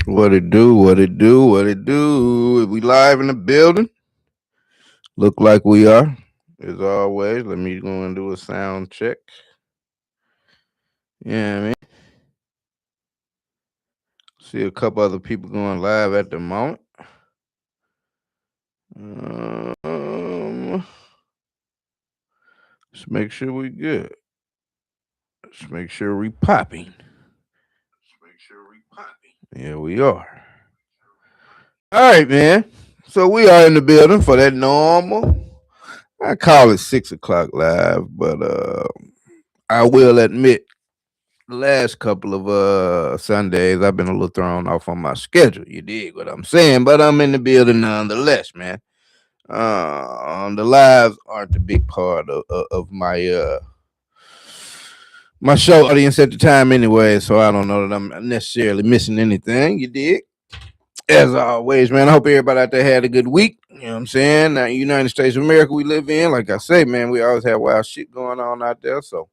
What it do? What it do? What it do? We live in the building. Look like we are. As always, let me go and do a sound check. Yeah, I mean, see a couple other people going live at the moment. Let's make sure we good. Let's make sure we popping. Yeah, we are. All right, man. So we are in the building for that normal. I call it 6 o'clock live, but I will admit the last couple of Sundays I've been a little thrown off on my schedule. You dig what I'm saying? But I'm in the building nonetheless, man. The lives aren't the big part of my show audience at the time anyway, so I don't know that I'm necessarily missing anything. You dig? As always, man, I hope everybody out there had a good week. You know what I'm saying? Now, United States of America we live in, like I say, man, we always have wild shit going on out there. So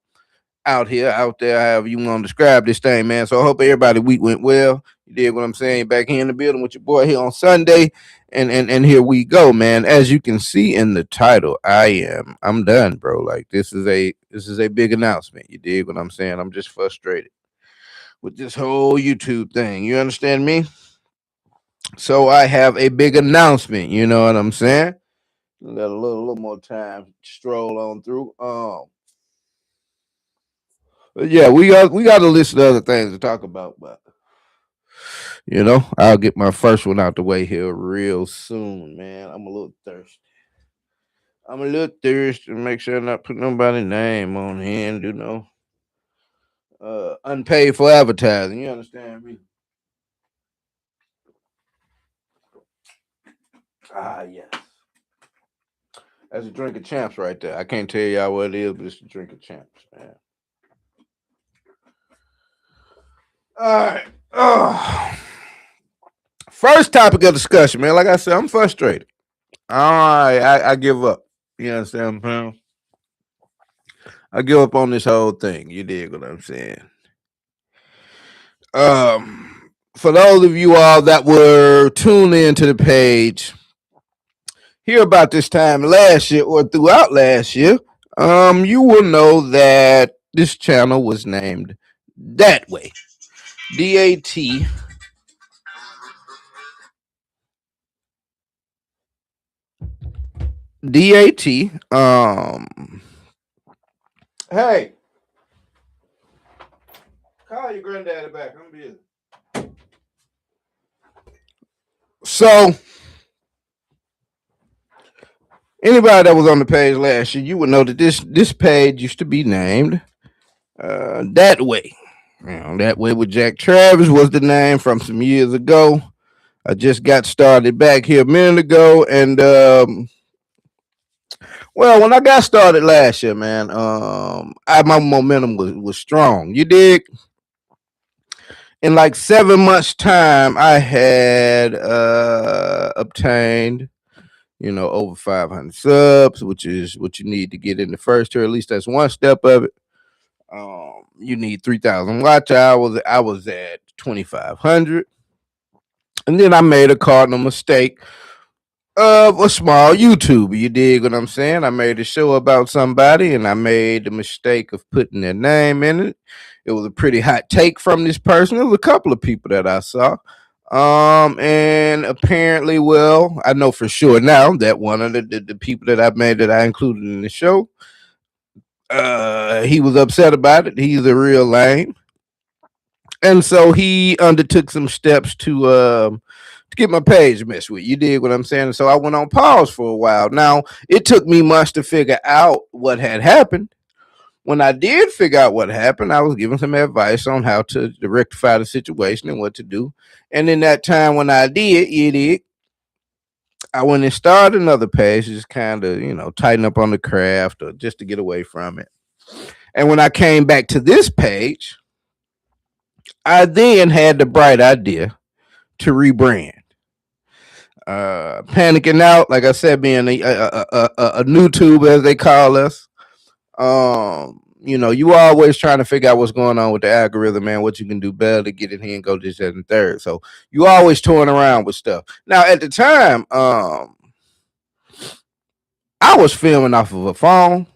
out here, out there, however you want to describe this thing, man. So I hope everybody week went well. You did what I'm saying. Back here in the building with your boy here on Sunday. And here we go, man. As you can see in the title, I'm done, bro. Like this is a big announcement. You dig what I'm saying? I'm just frustrated with this whole YouTube thing. You understand me? So I have a big announcement. You know what I'm saying? Let a little more time stroll on through. Yeah, we got a list of other things to talk about, but I'll get my first one out the way here real soon, man. I'm a little thirsty. To make sure I'm not putting nobody's name on here and do no unpaid for advertising. You understand me? Ah, yes. That's a drink of champs right there. I can't tell y'all what it is, but it's a drink of champs, man. All right. First topic of discussion, man. Like I said, I'm frustrated. All right, I give up. You understand, man? I give up on this whole thing. You dig what I'm saying? For those of you all that were tuned into the page, here about this time last year or throughout last year, you will know that this channel was named Dat Way, DAT. DAT. Hey, call your granddaddy back. I'm busy. So anybody that was on the page last year, you would know that this page used to be named Dat Way. That Way with Jack Travis was the name from some years ago. I just got started back here a minute ago, and well, when I got started last year, man, my momentum was strong. You dig? In like 7 months' time, I had obtained over 500 subs, which is what you need to get in the first year. At least that's one step of it. You need 3,000 watch hours. I was at 2,500. And then I made a cardinal mistake of a small YouTuber. You dig what I'm saying? I made a show about somebody and I made the mistake of putting their name in it. It was a pretty hot take from this person. There was a couple of people that I saw. And apparently, well, I know for sure now that one of the people that I made that I included in the show, he was upset about it. He's a real lame. And so he undertook some steps to get my page messed with. You dig what I'm saying? So I went on pause for a while. Now, it took me months to figure out what had happened. When I did figure out what happened, I was given some advice on how to rectify the situation and what to do. And in that time when I did, I went and started another page, just kind of, tighten up on the craft or just to get away from it. And when I came back to this page, I then had the bright idea to rebrand. Panicking out, like I said, being a new tube as they call us. you always trying to figure out what's going on with the algorithm, man, what you can do better to get in here and go this, that, and third. So you always toying around with stuff. Now at the time, I was filming off of a phone.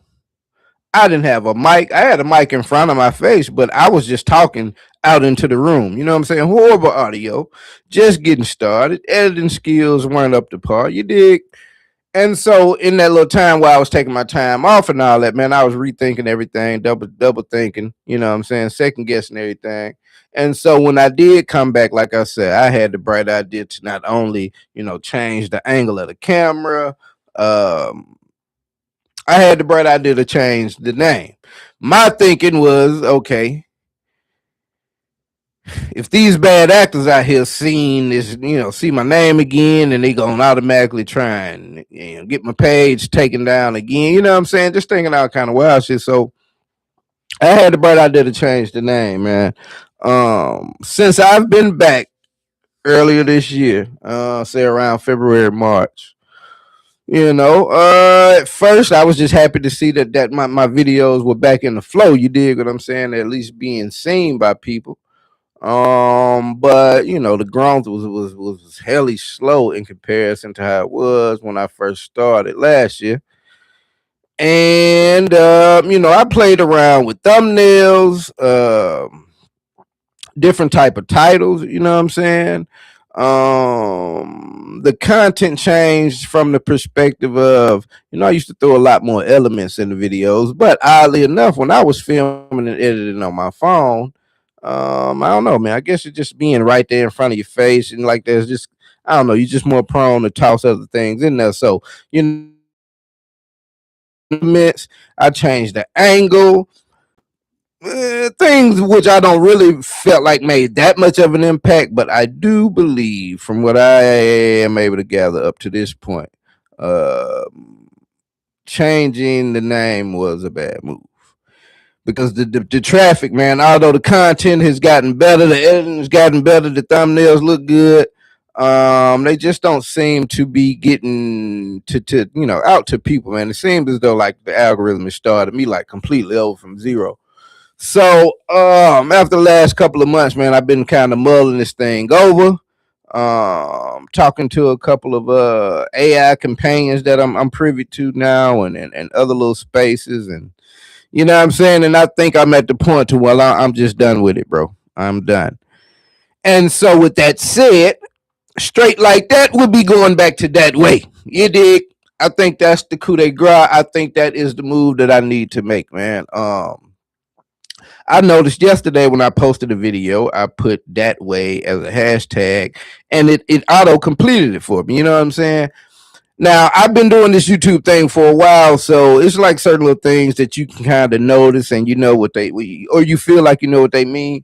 I didn't have a mic. I had a mic in front of my face, but I was just talking out into the room. You know what I'm saying? Horrible audio. Just getting started. Editing skills weren't up to par. You dig? And so in that little time while I was taking my time off and all that, man, I was rethinking everything, double thinking, you know what I'm saying, second guessing everything. And so when I did come back, like I said, I had the bright idea to not only, change the angle of the camera, um, I had the bright idea to change the name. My thinking was, okay, if these bad actors out here seeing this, see my name again, and they gonna automatically try and get my page taken down again. You know what I'm saying? Just thinking out kind of wild shit. So I had the bright idea to change the name, man. Since I've been back earlier this year, say around February, March. At first I was just happy to see that my videos were back in the flow. You dig what I'm saying? At least being seen by people. But the growth was hella slow in comparison to how it was when I first started last year. And I played around with thumbnails, different type of titles, you know what I'm saying? The content changed from the perspective of, I used to throw a lot more elements in the videos, but oddly enough, when I was filming and editing on my phone, I don't know, man. I guess it's just being right there in front of your face, and like there's just, I don't know, you're just more prone to toss other things in there. So, I changed the angle, things which I don't really felt like made that much of an impact, but I do believe, from what I am able to gather up to this point, uh, changing the name was a bad move. Because the traffic, man, although the content has gotten better, the editing has gotten better, the thumbnails look good, they just don't seem to be getting to out to people, man. It seems as though like the algorithm has started me like completely over from zero. So after the last couple of months, man, I've been kind of mulling this thing over. Talking to a couple of AI companions that I'm privy to now, and other little spaces, and you know what I'm saying? And I think I'm at the point to where I'm just done with it, bro. I'm done. And so with that said, straight like that, we'll be going back to that way. You dig? I think that's the coup de grace. I think that is the move that I need to make, man. I noticed yesterday when I posted a video, I put that way as a hashtag, and it auto completed it for me. You know what I'm saying? Now, I've been doing this YouTube thing for a while, so it's like certain little things that you can kind of notice, and you know what or you feel like you know what they mean.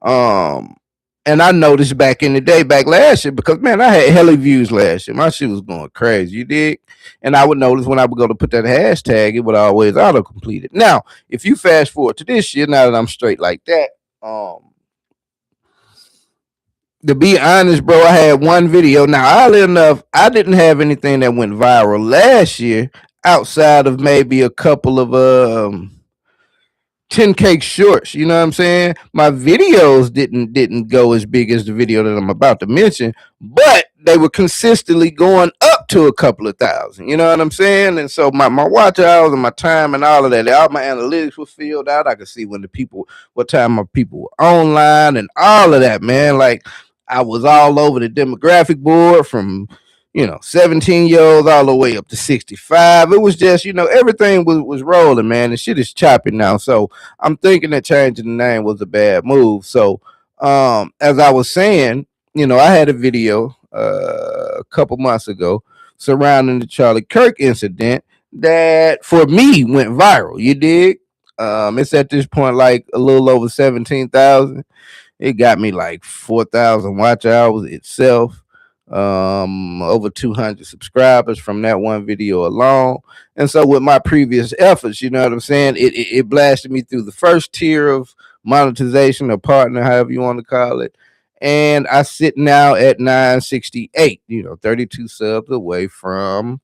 Um, and I noticed back in the day, back last year, because man, I had hella views last year. My shit was going crazy, you dig? And I would notice when I would go to put that hashtag, it would always auto complete it. Now, if you fast forward to this year, now that I'm straight like that, to be honest, bro, I had one video. Now, oddly enough, I didn't have anything that went viral last year outside of maybe a couple of 10 cake shorts. You know what I'm saying? My videos didn't go as big as the video that I'm about to mention, but they were consistently going up to a couple of thousand. You know what I'm saying? And so my watch hours and my time and all of that, all my analytics were filled out. I could see what time my people were online and all of that, man. Like I was all over the demographic board from 17-year-olds all the way up to 65. It was just, everything was rolling, man. And shit is chopping now. So I'm thinking that changing the name was a bad move. So as I was saying, I had a video a couple months ago surrounding the Charlie Kirk incident that for me went viral. You dig? It's at this point like a little over 17,000. It got me like 4,000 watch hours itself. Over 200 subscribers from that one video alone. And so with my previous efforts, you know what I'm saying, it blasted me through the first tier of monetization or partner, however you want to call it. And I sit now at 968, 32 subs away from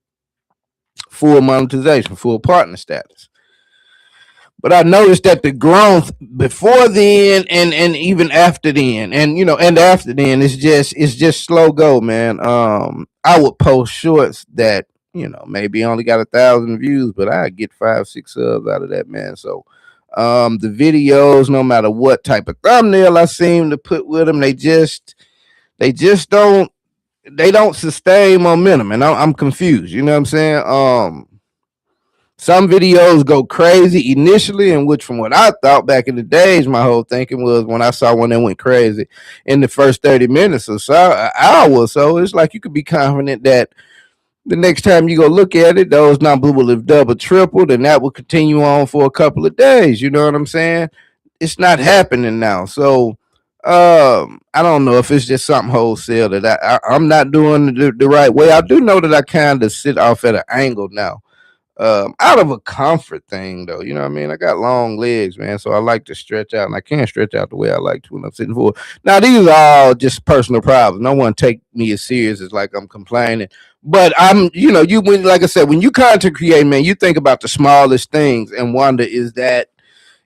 full monetization, full partner status. But I noticed that the growth before then and even after then, and and after then, it's just slow go, man. I would post shorts that maybe only got 1,000 views, but I get 5, 6 subs out of that, man. So the videos, no matter what type of thumbnail I seem to put with them, they just don't sustain momentum, and I'm confused. You know what I'm saying? Some videos go crazy initially, in which, from what I thought back in the days, my whole thinking was when I saw one that went crazy in the first 30 minutes or so, an hour or so, it's like you could be confident that the next time you go look at it, those numbers will have double, tripled, and that will continue on for a couple of days. You know what I'm saying? It's not happening now. So I don't know if it's just something wholesale that I'm not doing the right way. I do know that I kind of sit off at an angle now, out of a comfort thing, though. You know what I mean? I got long legs, man, so I like to stretch out, and I can't stretch out the way I like to when I'm sitting forward. Now, these are all just personal problems. No one take me as serious as like I'm complaining. But when, like I said, when you content create, man, you think about the smallest things and wonder,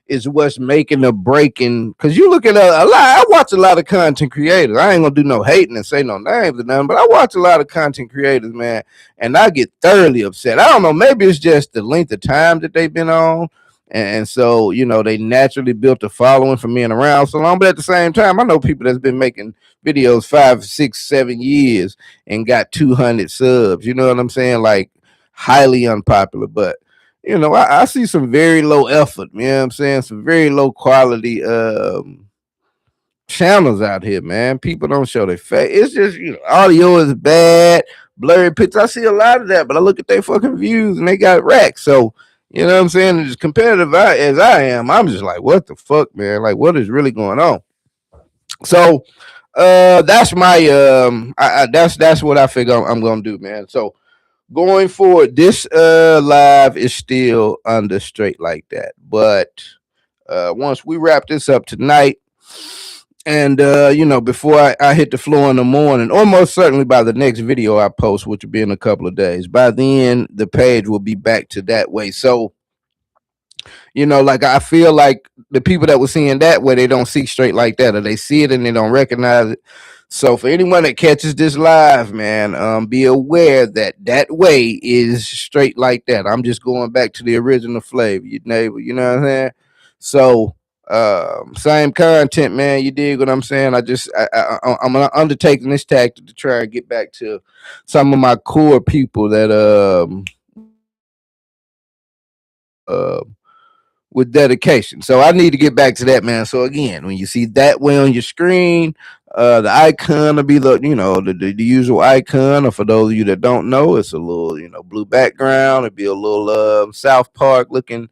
is what's making or breaking. Because you look at a lot. I watch a lot of content creators. I ain't gonna do no hating and say no names or nothing, but I watch a lot of content creators, man, and I get thoroughly upset. I don't know. Maybe it's just the length of time that they've been on. And so, they naturally built a following from being around so long. But at the same time, I know people that's been making videos 5, 6, 7 years and got 200 subs. You know what I'm saying? Like, highly unpopular. But I see some very low effort, you know what I'm saying? Some very low quality channels out here, man. People don't show their face. It's just, audio is bad, blurry pictures. I see a lot of that, but I look at their fucking views and they got racks. So, you know what I'm saying? As competitive as I am, I'm just like, what the fuck, man? Like, what is really going on? So, that's my that's what I figure I'm gonna do, man. So going forward, this live is still under straight like that. But once we wrap this up tonight, and before I hit the floor in the morning, almost certainly by the next video I post, which will be in a couple of days, by then the page will be back to that way. So like, I feel like the people that were seeing that way, they don't see straight like that, or they see it and they don't recognize it. So for anyone that catches this live, man, be aware that that way is straight like that. I'm just going back to the original flavor, you neighbor. You know what I'm saying? So same content, man. You dig what I'm saying? I'm undertaking this tactic to try and get back to some of my core people that uh with dedication. So I need to get back to that, man. So again, when you see that way on your screen, the icon will be the usual icon. Or for those of you that don't know, it's a little blue background. It'll be a little South Park looking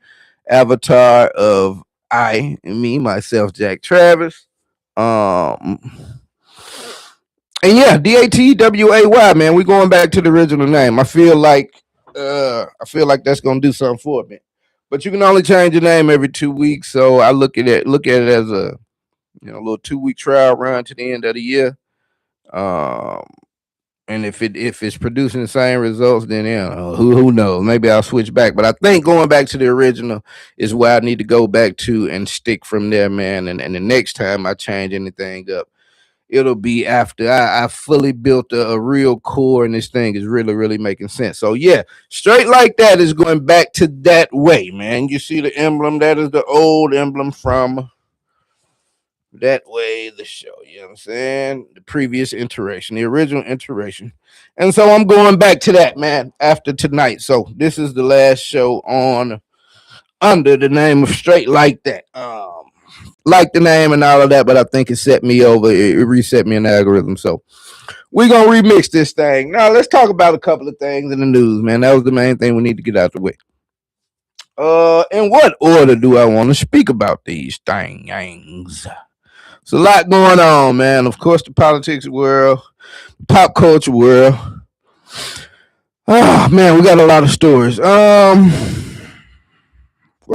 avatar of I and me myself, Jack Travis. Um, and yeah, DATWAY, man. We going back to the original name. I feel like that's gonna do something for me. But you can only change your name every 2 weeks, so I look at it as a little 2 week trial run to the end of the year. Um, and if it's producing the same results, then who knows? Maybe I'll switch back. But I think going back to the original is where I need to go back to and stick from there, man. And the next time I change anything up, it'll be after I fully built a real core and this thing is really, really making sense. So yeah, straight like that is going back to that way, man. You see the emblem? That is the old emblem from that way, the show. You know what I'm saying? The previous iteration, the original iteration. And so I'm going back to that, man, after tonight. So this is the last show on under the name of Straight Like That. Like the name and all of that, but I think it set me over. It reset me in the algorithm. So we're gonna remix this thing. Now let's talk about a couple of things in the news, man. That was the main thing we need to get out the way. In what order do I want to speak about these things? It's a lot going on, man. Of course, the politics world, pop culture world. Oh man, we got a lot of stories. Where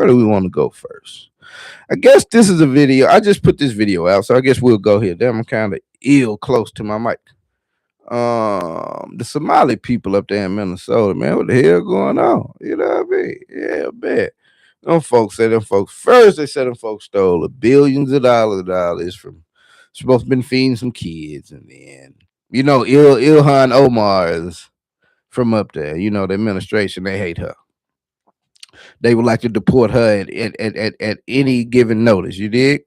do we want to go first? I guess this is a video. I just put this video out, so I guess we'll go here. Damn, I'm kind of ill close to my mic. The Somali people up there in Minnesota, man, what the hell going on? You know what I mean? Yeah, bad. Them folks said them folks first. They said them folks stole billions of dollars from supposed to been feeding some kids, and then Ilhan Omar is from up there. The administration, they hate her. They would like to deport her at any given notice. You dig?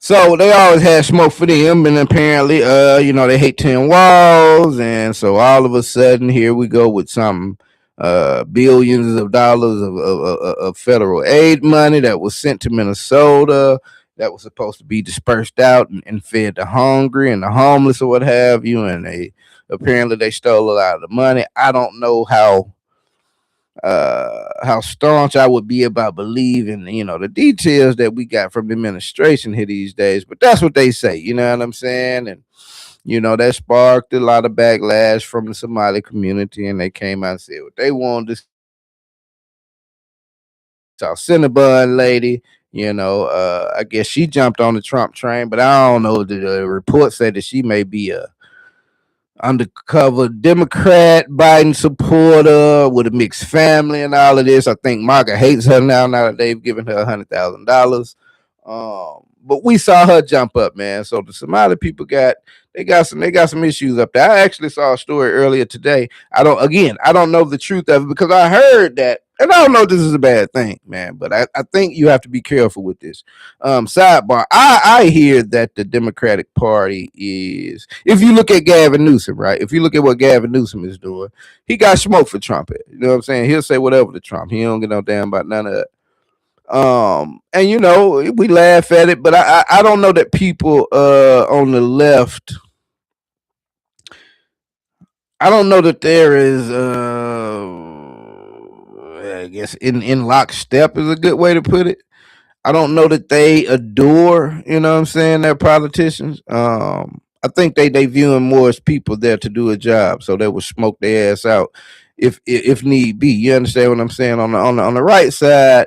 So they always had smoke for them, and apparently, they hate 10 walls, and so all of a sudden, here we go with some billions of dollars of federal aid money that was sent to Minnesota that was supposed to be dispersed out and fed the hungry and the homeless or what have you, and they stole a lot of the money. I don't know how staunch I would be about believing, the details that we got from the administration here these days. But that's what they say, you know what I'm saying? And that sparked a lot of backlash from the Somali community, and they came out and said what they wanted. This Cinnabon lady, I guess she jumped on the Trump train, but I don't know. The report said that she may be a undercover Democrat Biden supporter with a mixed family and all of this. I think MAGA hates her now that they've given her $100,000. But we saw her jump up, man. So the Somali people got some issues up there. I actually saw a story earlier today. I don't know the truth of it because I heard that, and I don't know if this is a bad thing, man, but I think you have to be careful with this. Sidebar, I hear that the Democratic Party is, if you look at Gavin Newsom, right? If you look at what Gavin Newsom is doing, he got smoke for Trump. You know what I'm saying? He'll say whatever to Trump. He don't get no damn about none of that. And we laugh at it, but I don't know that people on the left, I don't know that there is I guess in lockstep is a good way to put it. I don't know that they adore, what I'm saying, their politicians. I think they view them more as people there to do a job, so they would smoke their ass out if need be. You understand what I'm saying? On the right side,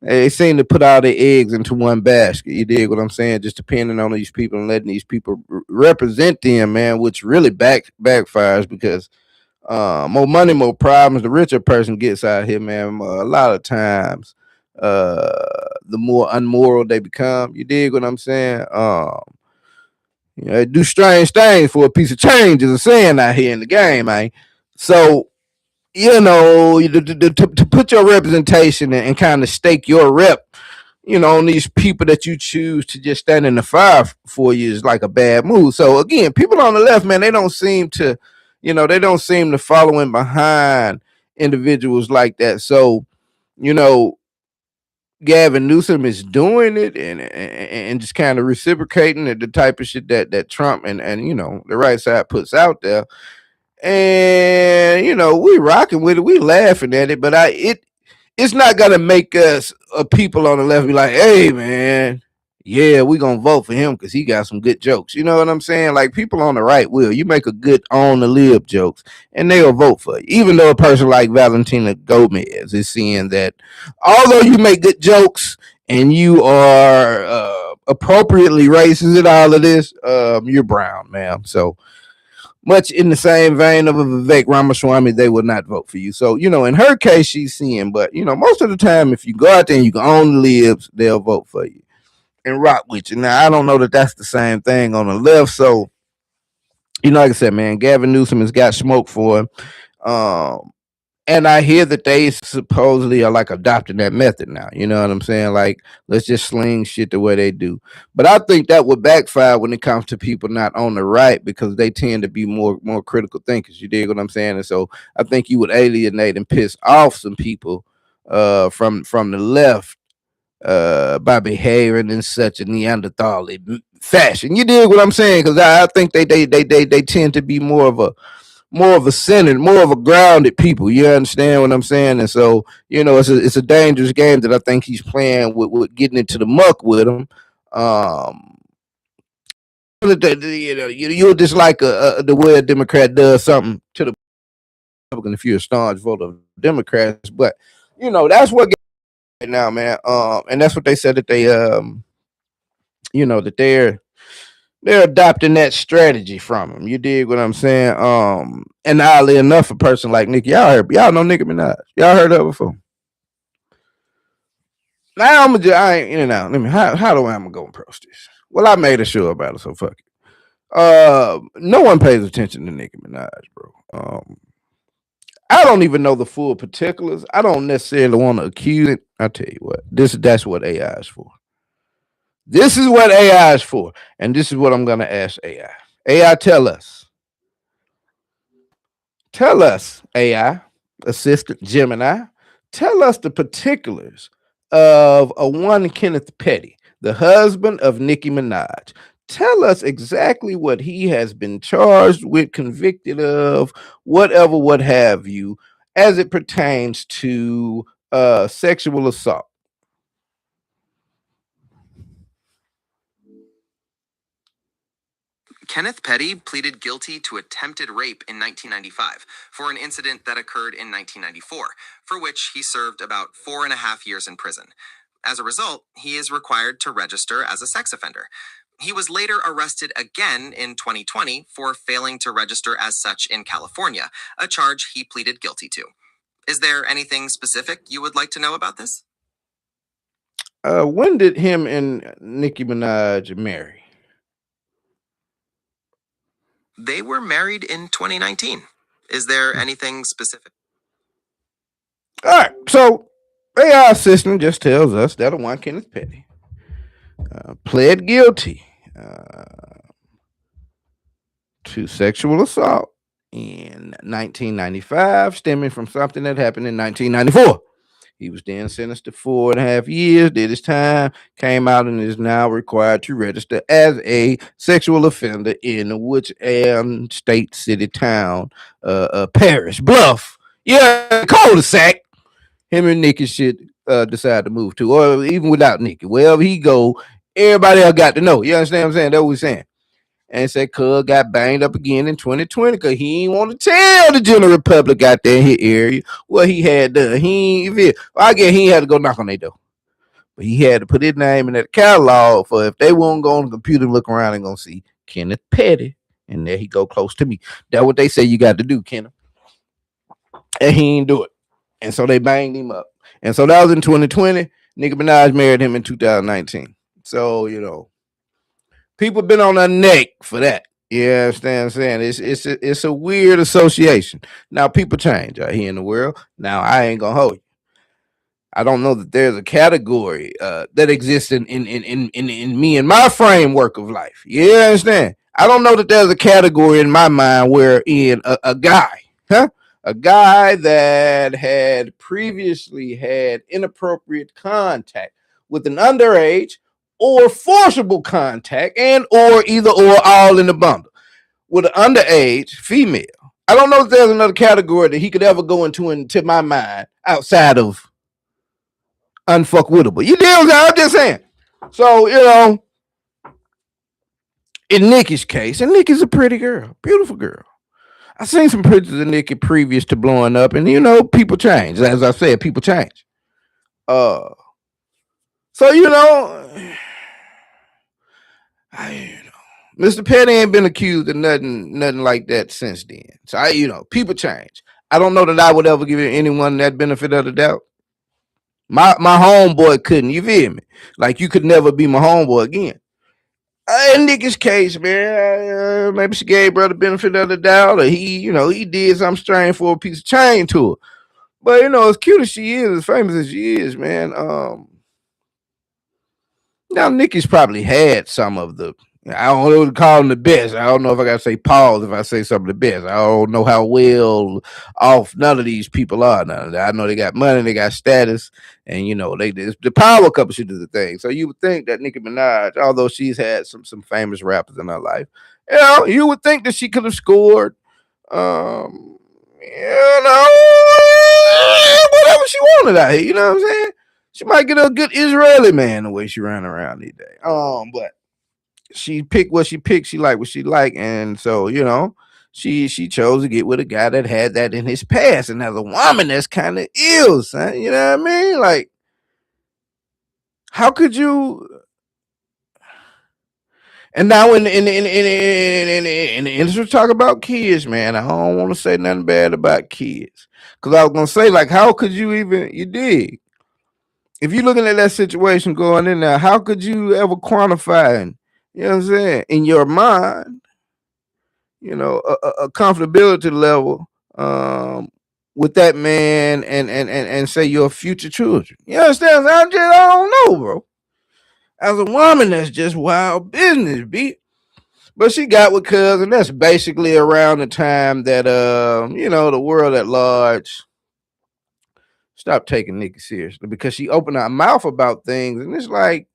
they seem to put all their eggs into one basket. You dig what I'm saying? Just depending on these people and letting these people represent them, man, which really backfires because more money, more problems. The richer a person gets out here, man, a lot of times, the more unmoral they become. You dig what I'm saying? They do strange things for a piece of change, is a saying out here in the game, man. So to put your representation and kind of stake your rep, on these people that you choose to just stand in the fire for you is like a bad move. So again, people on the left, man, they don't seem to follow in behind individuals like that. So, you know, Gavin Newsom is doing it and just kind of reciprocating the type of shit that Trump and the right side puts out there. And we rocking with it, we laughing at it, but it's not gonna make us people on the left be like, hey man, yeah, we gonna vote for him because he got some good jokes. You know what I'm saying? Like people on the right will. You make a good on the lib jokes and they'll vote for you. Even though a person like Valentina Gomez is seeing that although you make good jokes and you are appropriately racist and all of this, you're brown, ma'am. So much in the same vein of a Vivek Ramaswamy, they will not vote for you. So, in her case, she's seeing, but, most of the time, if you go out there and you can own the libs, they'll vote for you and rock with you. Now, I don't know that that's the same thing on the left. So, like I said, man, Gavin Newsom has got smoke for him. And I hear that they supposedly are like adopting that method now. You know what I'm saying? Like, let's just sling shit the way they do. But I think that would backfire when it comes to people not on the right because they tend to be more critical thinkers. You dig what I'm saying? And so I think you would alienate and piss off some people from the left by behaving in such a Neanderthal fashion. You dig what I'm saying? Because I think they tend to be more of a centered, more of a grounded people. You understand what I'm saying? And so, it's a dangerous game that I think he's playing with getting into the muck with him. You'll just like the way a Democrat does something to the Republican if you're a staunch voter of Democrats. But that's what right now, man. And that's what they said that that they're adopting that strategy from him. You dig what I'm saying? And oddly enough, a person like Nicki, y'all know Nicki Minaj. Y'all heard of her before? Now I'm just, I ain't in and out. Let me, how do I am gonna go and post this? Well, I made a show about it, so fuck it. No one pays attention to Nicki Minaj, bro. I don't even know the full particulars. I don't necessarily want to accuse it. I tell you what, that's what AI is for. This is what AI is for, and this is what I'm gonna ask AI. AI, tell us, AI assistant Gemini, tell us the particulars of a one Kenneth Petty, the husband of Nicki Minaj. Tell us exactly what he has been charged with, convicted of, whatever, what have you, as it pertains to sexual assault. Kenneth Petty pleaded guilty to attempted rape in 1995 for an incident that occurred in 1994, for which he served about 4.5 years in prison. As a result, he is required to register as a sex offender. He was later arrested again in 2020 for failing to register as such in California, a charge he pleaded guilty to. Is there anything specific you would like to know about this? When did him and Nicki Minaj marry? They were married in 2019. Is there anything specific? All right, so AI assistant just tells us that a one Kenneth Petty pled guilty to sexual assault in 1995, stemming from something that happened in 1994. He was then sentenced to 4.5 years, did his time, came out, and is now required to register as a sexual offender in which state, city, town, parish, bluff, yeah, cul-de-sac, him and Nikki should decide to move to, or even without Nikki, wherever he go, everybody else got to know. You understand what I'm saying? That's what we're saying. And said Cuz got banged up again in 2020 because he ain't want to tell the general public out there in his area what he had done. He ain't, well, I guess he had to go knock on their door. But he had to put his name in that catalog for if they won't go on the computer and look around and gonna see Kenneth Petty. And there he go close to me. That's what they say you got to do, Kenneth. And he ain't do it. And so they banged him up. And so that was in 2020. Nicki Minaj married him in 2019. So, people been on their neck for that. You understand what I'm saying? It's a weird association. Now people change out here in the world. Now I ain't gonna hold you. I don't know that there's a category that exists in me and my framework of life. You understand? I don't know that there's a category in my mind where in a guy, a guy that had previously had inappropriate contact with an underage or forcible contact and or either or all in the bundle with an underage female. I don't know if there's another category that he could ever go into my mind outside of unfuckwittable. You deal with that? I'm just saying. So, in Nikki's case, and Nikki's a pretty girl, beautiful girl. I seen some pictures of Nikki previous to blowing up, and people change. As I said, people change. Uh, so Mr. Petty ain't been accused of nothing like that since then. So people change. I don't know that I would ever give anyone that benefit of the doubt. My homeboy couldn't. You feel me? Like you could never be my homeboy again. In Nicki's case, man, maybe she gave brother benefit of the doubt, or he did something strange for a piece of chain to her. But as cute as she is, as famous as she is, man, now Nicki's probably had some of the. I don't know what to call them the best. I don't know if I gotta say pause if I say some of the best. I don't know how well off none of these people are. Now I know they got money, they got status, and they the power couple should do the thing. So you would think that Nicki Minaj, although she's had some famous rappers in her life, you would think that she could have scored. Whatever she wanted out here. You know what I'm saying? She might get a good Israeli man the way she ran around these days. But she picked what she picked. She liked what she liked, and so she chose to get with a guy that had that in his past, and as a woman, that's kind of ill, son. You know what I mean? Like, how could you? And now in the industry talk about kids, man, I don't want to say nothing bad about kids, because I was gonna say like, how could you even? You dig? if you're looking at that situation going in there, how could you ever quantify and, you know what I'm saying, in your mind, a comfortability level with that man and say your future children? You understand? I don't know, bro. As a woman, that's just wild business, B. But she got with cousin. That's basically around the time that the world at large stopped taking Nikki seriously because she opened her mouth about things, and it's like,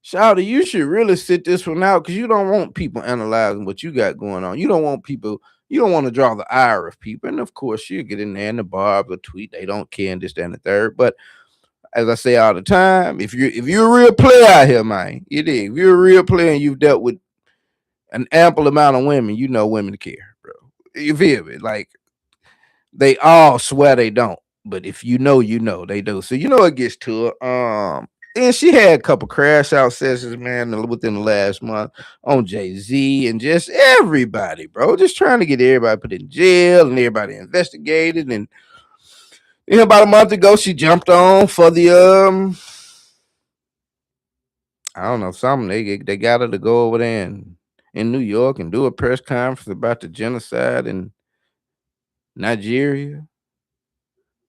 Shawty, you should really sit this one out because you don't want people analyzing what you got going on. You don't want people. You don't want to draw the ire of people, and of course, she'll get in there and the barb will tweet they don't care and this, that, and the third. But as I say all the time, if you're a real player out here, man, you dig. If you're a real player and you've dealt with an ample amount of women, you know women care, bro. You feel me? Like they all swear they don't, but if you know they do. So it gets to her. And she had a couple crash out sessions, man, within the last month on Jay-Z and just everybody, bro. Just trying to get everybody put in jail and everybody investigated. And about a month ago, she jumped on for the I don't know, something. They got her to go over there in New York and do a press conference about the genocide in Nigeria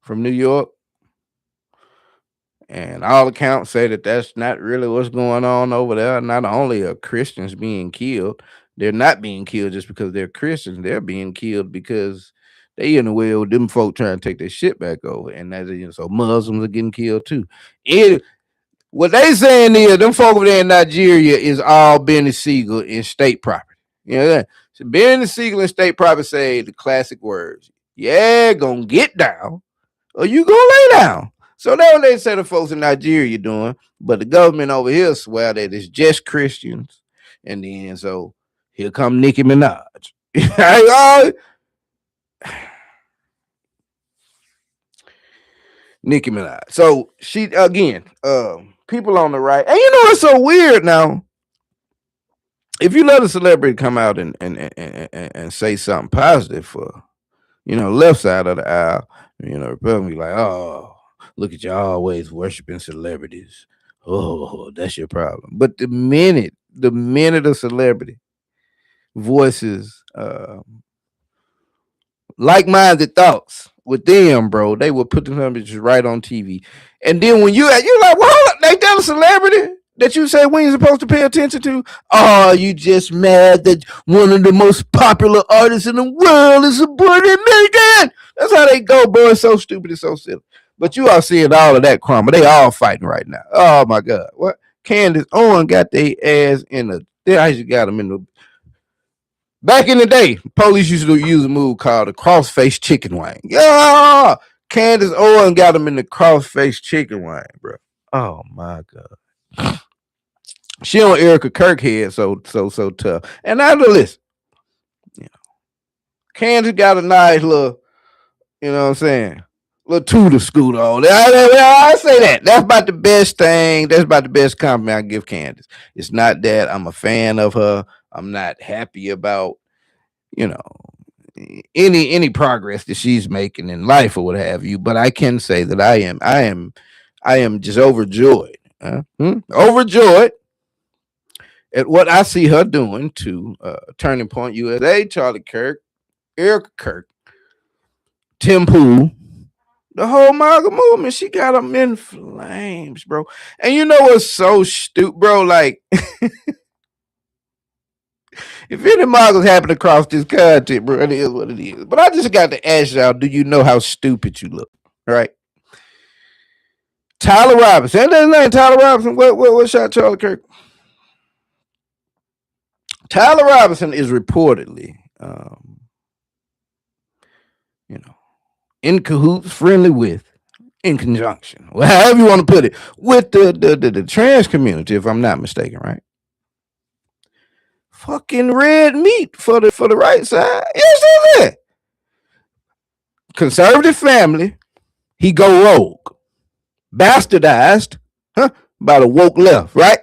from New York. And all accounts say that that's not really what's going on over there. Not only are Christians being killed, they're not being killed just because they're Christians. They're being killed because they in the way with them folk trying to take their shit back over. And so Muslims are getting killed too. What they saying is them folk over there in Nigeria is all Benny Siegel in state property. You know that? So Benny Siegel in state property say the classic words, yeah, gonna get down or you gonna lay down. So that's what they say the folks in Nigeria doing. But the government over here swear that it's just Christians. And then so here come Nicki Minaj. Nicki Minaj. So she again, people on the right, and it's so weird now. If you let a celebrity come out and say something positive for left side of the aisle, Republicans be like, oh, look at you always worshiping celebrities. Oh, that's your problem. But the minute a celebrity voices like-minded thoughts with them, bro, they will put them just right on TV. And then when you're like, well, they tell a celebrity that you say we ain't supposed to pay attention to. Oh, you just mad that one of the most popular artists in the world is supporting Megan. That's how they go, bro. It's so stupid. It's so silly. But you are seeing all of that crumble. They all fighting right now. Oh my God. What? Candace Owen got their ass in the. They actually got them in the. Back in the day, police used to use a move called the cross-face chicken wing. Yeah, Candace Owen got them in the cross-face chicken wing, bro. Oh my God. She on Erica Kirkhead, so tough. And now listen, Candace got a nice little, you know what I'm saying, little Tudor scooter on. I say that. That's about the best thing. That's about the best compliment I can give Candace. It's not that I'm a fan of her. I'm not happy about, any progress that she's making in life or what have you. But I can say that I am just overjoyed. Overjoyed at what I see her doing to Turning Point USA, Charlie Kirk, Erica Kirk, Tim Pool, the whole MAGA movement. She got them in flames, bro. And you know what's so stupid, bro? Like, if any MAGAs happen across this content, bro, it is what it is. But I just got to ask y'all, do you know how stupid you look? Right? Tyler Robinson. Ain't that his name, Tyler Robinson? What shot Charlie Kirk? Tyler Robinson is reportedly, in cahoots, friendly with, in conjunction, well, however you want to put it, with the trans community, if I'm not mistaken, right? Fucking red meat for the right side. Yes, it. Conservative family, he go rogue, bastardized, by the woke left, right?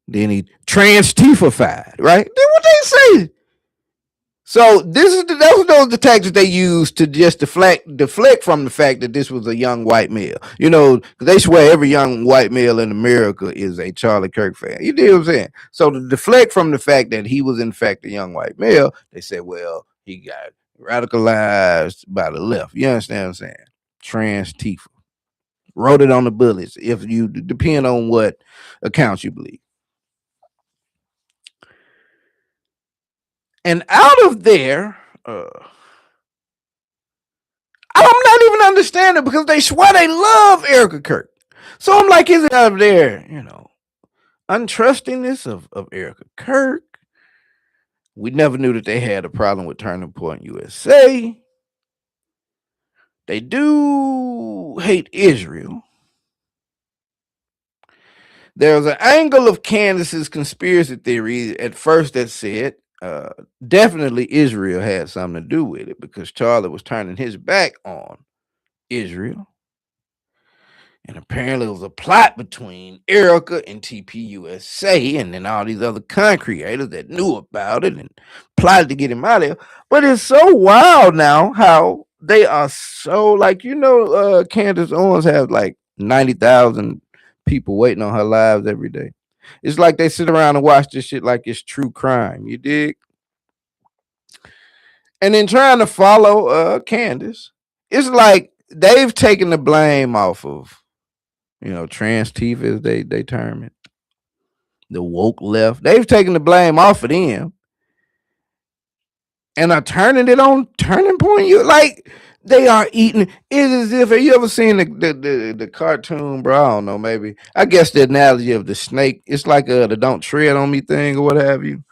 Then he trans-tified, right? Then what they say? So those the tactics they used to just deflect from the fact that this was a young white male. You know, they swear every young white male in America is a Charlie Kirk fan. You know what I'm saying? So to deflect from the fact that he was in fact a young white male, they said, well, he got radicalized by the left. You understand what I'm saying? Trans Tifa. Wrote it on the bullets. If you depend on what accounts you believe. And out of there, I'm not even understanding because they swear they love Erica Kirk. So I'm like, is it out of there, untrustingness of Erica Kirk? We never knew that they had a problem with Turning Point USA. They do hate Israel. There's an angle of Candace's conspiracy theory at first that said definitely Israel had something to do with it because Charlie was turning his back on Israel. And apparently it was a plot between Erica and TPUSA and then all these other content creators that knew about it and plotted to get him out of there. But it's so wild now how they are so like, Candace Owens has like 90,000 people waiting on her lives every day. It's like they sit around and watch this shit like it's true crime. You dig? And then trying to follow Candace, it's like they've taken the blame off of trans teeth as they term it. The woke left. They've taken the blame off of them and are turning it on Turning Point. You like they are eating it is as if have you ever seen the cartoon, bro? I don't know, maybe. I guess the analogy of the snake, it's like the don't tread on me thing or what have you.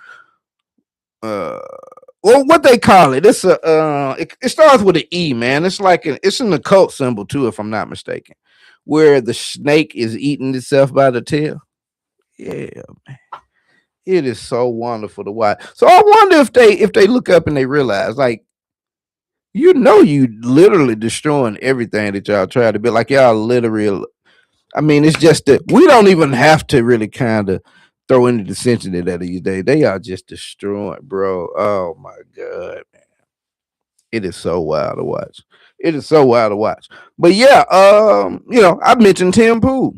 Well, what they call it? It's it starts with an E, man. It's like it's an occult symbol too, if I'm not mistaken, where the snake is eating itself by the tail. Yeah, man. It is so wonderful to watch. So I wonder if they look up and they realize, like, you literally destroying everything that y'all try to build. Like y'all literally. I mean, it's just that we don't even have to really kind of throw any dissension in that these days. They are just destroying, bro. Oh my god, man. It is so wild to watch. It is so wild to watch. But yeah, I mentioned Tim Pool.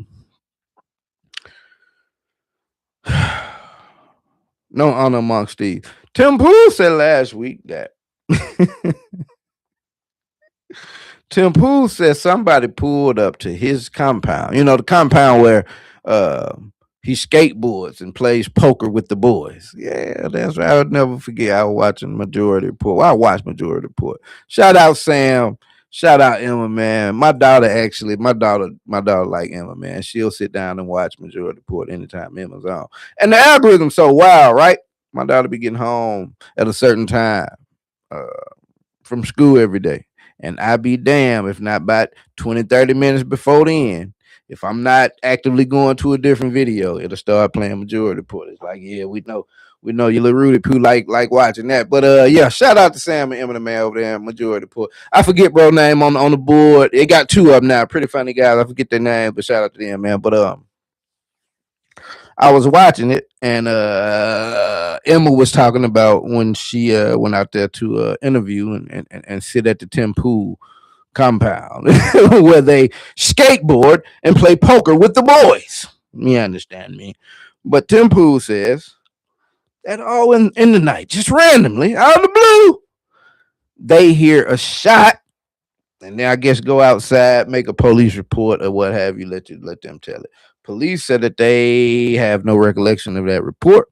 No honor amongst these. Tim Pool said last week that Tim Pool said somebody pulled up to his compound. You know, the compound where he skateboards and plays poker with the boys. Yeah, that's right. I would never forget. I was watching Majority Report. Well, I watched Majority Report. Shout out Sam. Shout out Emma, man. My daughter like Emma, man. She'll sit down and watch Majority Report anytime Emma's on. And the algorithm's so wild, right? My daughter be getting home at a certain time uh, from school every day. And I be damn if not about 20, 30 minutes before then. If I'm not actively going to a different video, it'll start playing Majority Report. It's like, yeah, we know you little Rudy Poo like watching that. But yeah, shout out to Sam and Eminem man over there, Majority Report. I forget bro name on the board. It got two of them now. Pretty funny guys. I forget their name, but shout out to them, man. But I was watching it and Emma was talking about when she went out there to interview and sit at the Tim Pool compound where they skateboard and play poker with the boys. You understand me? But Tim Pool says that all in the night, just randomly, out of the blue, they hear a shot and then I guess go outside, make a police report or what have you, let them tell it. Police said that they have no recollection of that report.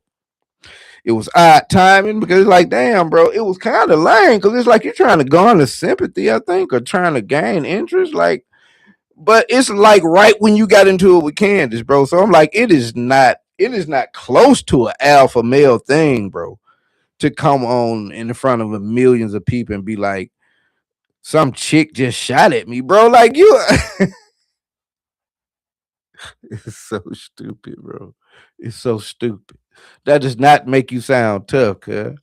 It was odd timing because it's like, damn, bro, it was kind of lame because it's like you're trying to garner sympathy, I think, or trying to gain interest. Like, but it's like right when you got into it with Candace, bro. So I'm like, it is not close to an alpha male thing, bro, to come on in front of millions of people and be like, some chick just shot at me, bro. Like you it's so stupid, bro. It's so stupid. That does not make you sound tough, cuz.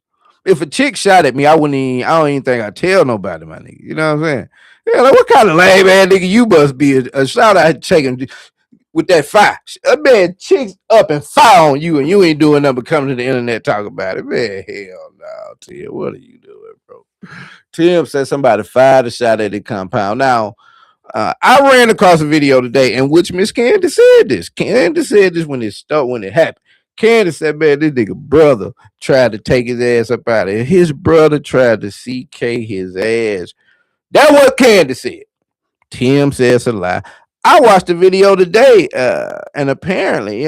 If a chick shot at me, I don't even think I'd tell nobody, my nigga. You know what I'm saying? Yeah, like what kind of lame man nigga you must be a shout out chicken. with that fire. A man chicks up and fire on you, and you ain't doing nothing but come to the internet talk about it. Man, hell no, Tim. What are you doing, bro? Tim said somebody fired a shot at the compound. Now, I ran across a video today in which Miss Candace said this. Candace said this when it happened. Candace said, man, this nigga brother tried to take his ass up out of here. His brother tried to CK his ass. That's what Candace said. Tim says a lie. I watched the video today, and apparently,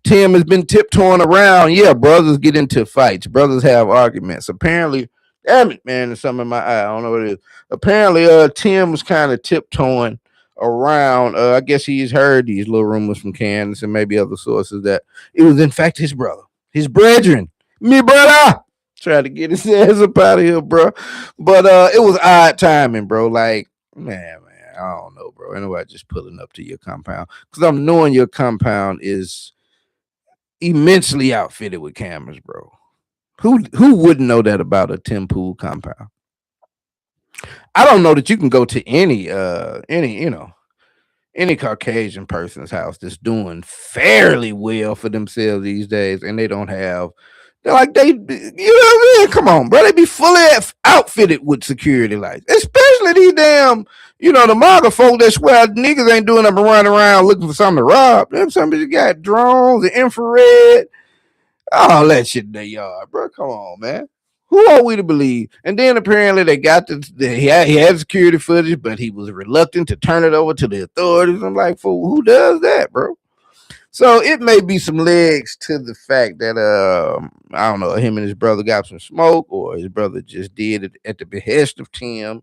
Tim has been tiptoeing around. Yeah, brothers get into fights. Brothers have arguments. Apparently, damn it, man, there's something in my eye. I don't know what it is. Apparently, Tim was kind of tiptoeing around. I guess he's heard these little rumors from Candace and maybe other sources that it was in fact his brother, his brethren, me brother. Tried to get his ass up out of here, bro. But it was odd timing, bro. Like, man, I don't know, bro. Anyway, just pulling up to your compound because I'm knowing your compound is immensely outfitted with cameras, bro. Who wouldn't know that about a Tim Pool compound? I don't know that you can go to any Caucasian person's house that's doing fairly well for themselves these days, and they don't have. They're like they, you know what I mean? Come on, bro. They be fully outfitted with security lights, especially these damn, the MAGA folk that swear niggas ain't doing nothing but running around looking for something to rob. Them somebody got drones and infrared. All that shit in their yard, bro. Come on, man. Who are we to believe? And then apparently they got he had security footage, but he was reluctant to turn it over to the authorities. I'm like, fool, who does that, bro? So it may be some legs to the fact that I don't know, him and his brother got some smoke, or his brother just did it at the behest of Tim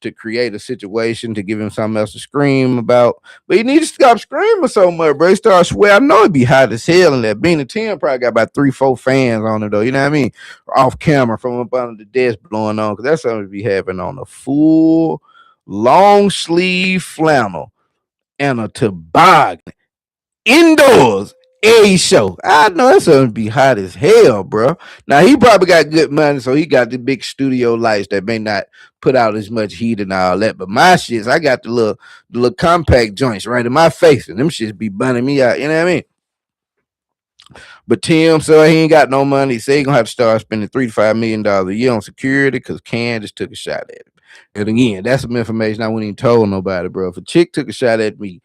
to create a situation to give him something else to scream about. But he needs to stop screaming so much, bro. He started swearing. I know it'd be hot as hell in there. Being a Tim probably got about 3, 4 fans on it though. You know what I mean? Off camera from up under the desk blowing on, because that's something to be having on a full long sleeve flannel and a toboggan indoors a show. I know that's gonna be hot as hell, bro. Now he probably got good money, so he got the big studio lights that may not put out as much heat and all that. But my shits, I got the little compact joints right in my face, and them shits be burning me out. You know what I mean? But Tim, so he ain't got no money. He say he gonna have to start spending $3 to $5 million a year on security because Can just took a shot at him. And again, that's some information I wouldn't even told nobody, bro. If a chick took a shot at me,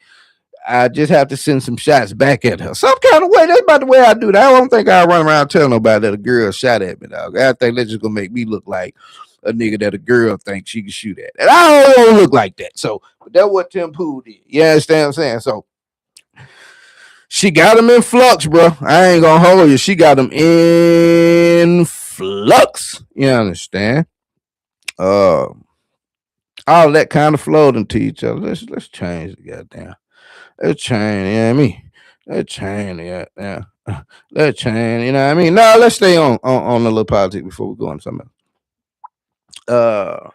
I just have to send some shots back at her. Some kind of way. That's about the way I do that. I don't think I run around telling nobody that a girl shot at me, dog. I think that's just gonna make me look like a nigga that a girl thinks she can shoot at. And I don't look like that. So that's what Tim Pool did. You understand what I'm saying? So she got him in flux, bro. I ain't gonna hold you. She got him in flux. You understand? All that kind of flowed into each other. Let's change the goddamn. Let's change, you know what I mean? Let's change, yeah. Let's change, you know what I mean? No, let's stay on the little politics before we go on something else.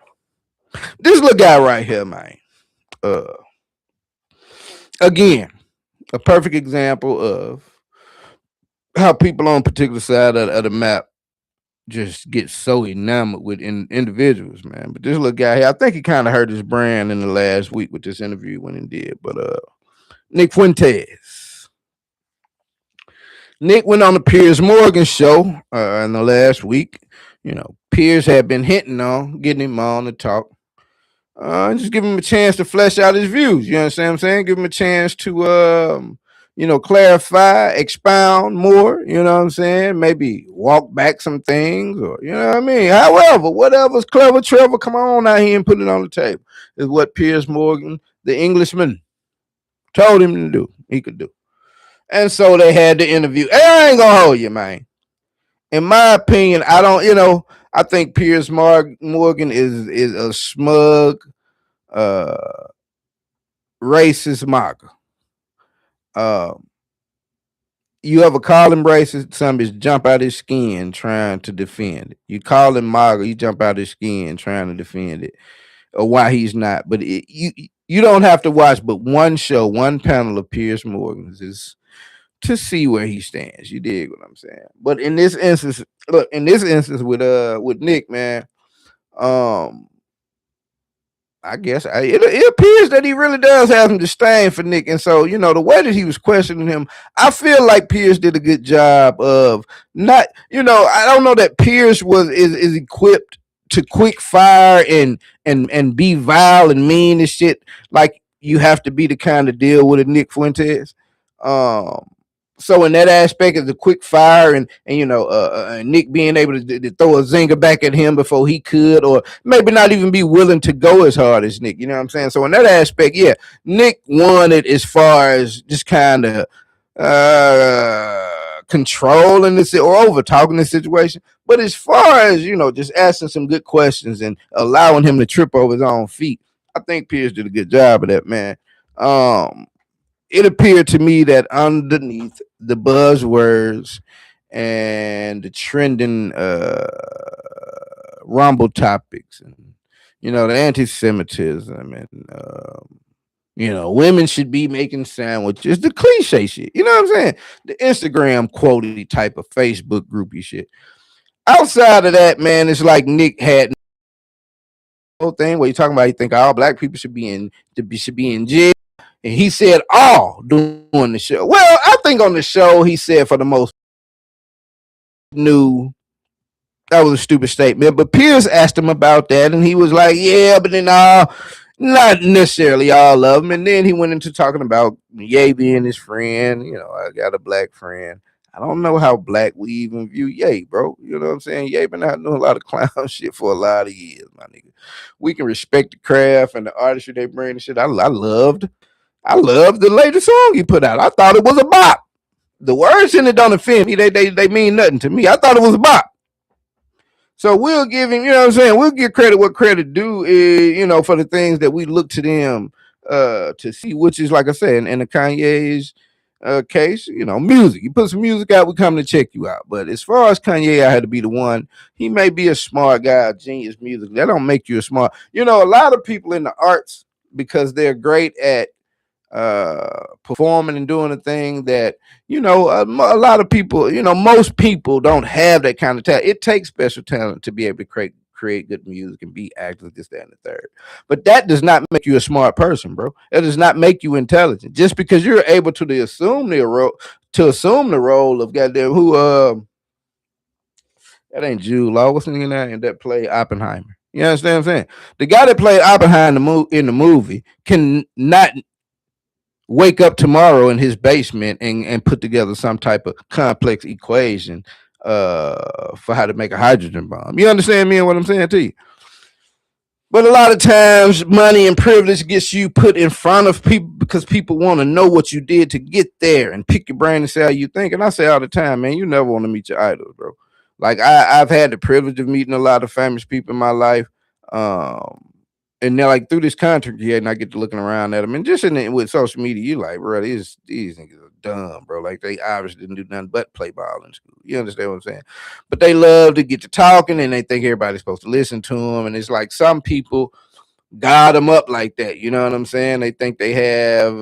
This little guy right here, man. Uh, again, a perfect example of how people on a particular side of the map just get so enamored with individuals, man. But this little guy here, I think he kind of hurt his brand in the last week with this interview when he did. But Nick Fuentes. Nick went on the Piers Morgan show in the last week. Piers had been hinting on getting him on to talk. Just give him a chance to flesh out his views. You understand what I'm saying? Give him a chance to, clarify, expound more. You know what I'm saying? Maybe walk back some things, or you know what I mean. However, whatever's clever, Trevor, come on out here and put it on the table. Is what Piers Morgan, the Englishman, told him to do. He could do. And so they had the interview. Hey, I ain't gonna hold you, man. In my opinion, I don't, I think Piers Morgan is a smug, uh, racist mocker. Uh, you ever call him racist? Somebody's jump out his skin trying to defend it. You call him MAGA, you jump out his skin trying to defend it, or why he's not. But you don't have to watch but one show, one panel of Piers Morgan's is to see where he stands. You dig what I'm saying? But in this instance, with Nick, man, um, I guess it appears that he really does have some disdain for Nick, and so the way that he was questioning him, I feel like Pierce did a good job of not. I don't know that Pierce is equipped to quick fire and be vile and mean and shit like you have to be to kind of deal with a Nick Fuentes. Um, so in that aspect of the quick fire and Nick being able to throw a zinger back at him before he could, or maybe not even be willing to go as hard as Nick. You know what I'm saying? So in that aspect, yeah, Nick won it as far as just kind of controlling this or over talking the situation. But as far as just asking some good questions and allowing him to trip over his own feet, I think Pierce did a good job of that, man. Um, it appeared to me that underneath the buzzwords and the trending rumble topics and the anti-Semitism and women should be making sandwiches, the cliche shit. You know what I'm saying? The Instagram quotey type of Facebook groupie shit. Outside of that, man, it's like Nick had no thing where you talking about you think all black people should be in jail. And he said all during the show. Well, I think on the show he said for the most new that was a stupid statement. But Pierce asked him about that, and he was like, "Yeah, but then not necessarily all of them." And then he went into talking about Ye being his friend. I got a black friend. I don't know how black we even view Ye, bro. You know what I'm saying? Ye been out doing a lot of clown shit for a lot of years, my nigga. We can respect the craft and the artistry they bring and shit. I loved the latest song he put out. I thought it was a bop. The words in it don't offend me. They mean nothing to me. I thought it was a bop. So we'll give him, what I'm saying? We'll give credit what credit due is, for the things that we look to them to see, which is like I said, in the Kanye's case, music. You put some music out, we come to check you out. But as far as Kanye, I had to be the one. He may be a smart guy, a genius music. That don't make you a smart. A lot of people in the arts, because they're great at performing and doing a thing that a lot of people, most people don't have that kind of talent. It takes special talent to be able to create good music and be actors, this, that, and the third. But that does not make you a smart person, bro. That does not make you intelligent. Just because you're able to assume the role of goddamn who that ain't Jude Law. What's the nigga name that played Oppenheimer? You understand what I'm saying? The guy that played Oppenheimer in the movie can not wake up tomorrow in his basement and put together some type of complex equation for how to make a hydrogen bomb. You understand me and what I'm saying to you? But a lot of times, money and privilege gets you put in front of people because people want to know what you did to get there and pick your brain and say how you think. And I say all the time, man, you never want to meet your idols, bro. Like I've had the privilege of meeting a lot of famous people in my life. Um, and they're like through this content creator, and I get to looking around at them, and just with social media, you like, bro, these niggas are dumb, bro. Like they obviously didn't do nothing but play ball in school. You understand what I'm saying? But they love to get to talking, and they think everybody's supposed to listen to them. And it's like some people guard them up like that. You know what I'm saying? They think they have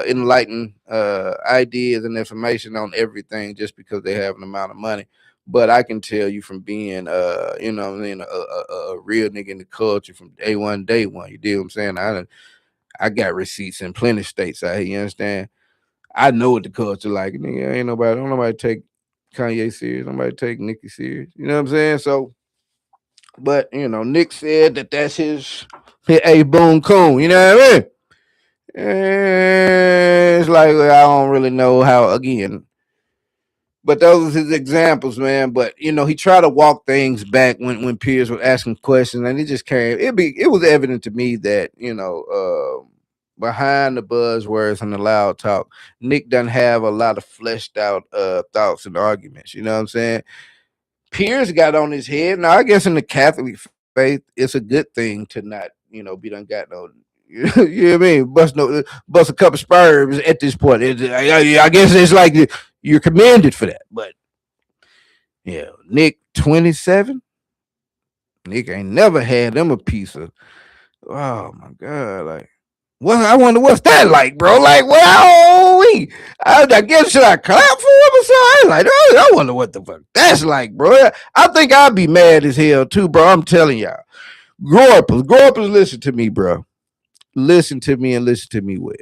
enlightened ideas and information on everything just because they have an amount of money. But I can tell you from being, a real nigga in the culture from day one. You deal what I'm saying? I got receipts in plenty of states out here. You understand? I know what the culture like. Nigga, don't nobody take Kanye serious. Nobody take Nicki serious. You know what I'm saying? So, but Nick said that that's his a boom coon. You know what I mean? And it's like I don't really know how again. But those are his examples, man. But he tried to walk things back when peers were asking questions, and it just came. It was evident to me that behind the buzzwords and the loud talk, Nick doesn't have a lot of fleshed out thoughts and arguments. You know what I'm saying? Pierce got on his head. Now, I guess in the Catholic faith, it's a good thing to not, be done got no. You know what I mean? Bust a couple sperms at this point. I guess it's like you're commended for that. But yeah, Nick 27. Nick ain't never had them a piece of. Oh my god! Like, what? I wonder what's that like, bro. Like, well, I guess should I clap for him or something? Like, I wonder what the fuck that's like, bro. I think I'd be mad as hell too, bro. I'm telling y'all. Grow up and listen to me, bro. Listen to me and listen to me well.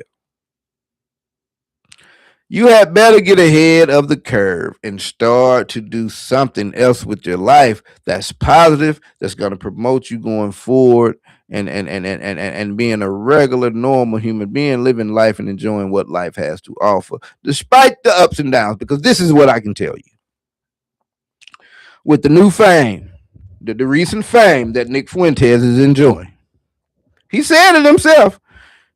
You had better get ahead of the curve and start to do something else with your life that's positive, that's going to promote you going forward and being a regular, normal human being, living life and enjoying what life has to offer, despite the ups and downs. Because this is what I can tell you. With the new fame, the recent fame that Nick Fuentes is enjoying, he said it himself.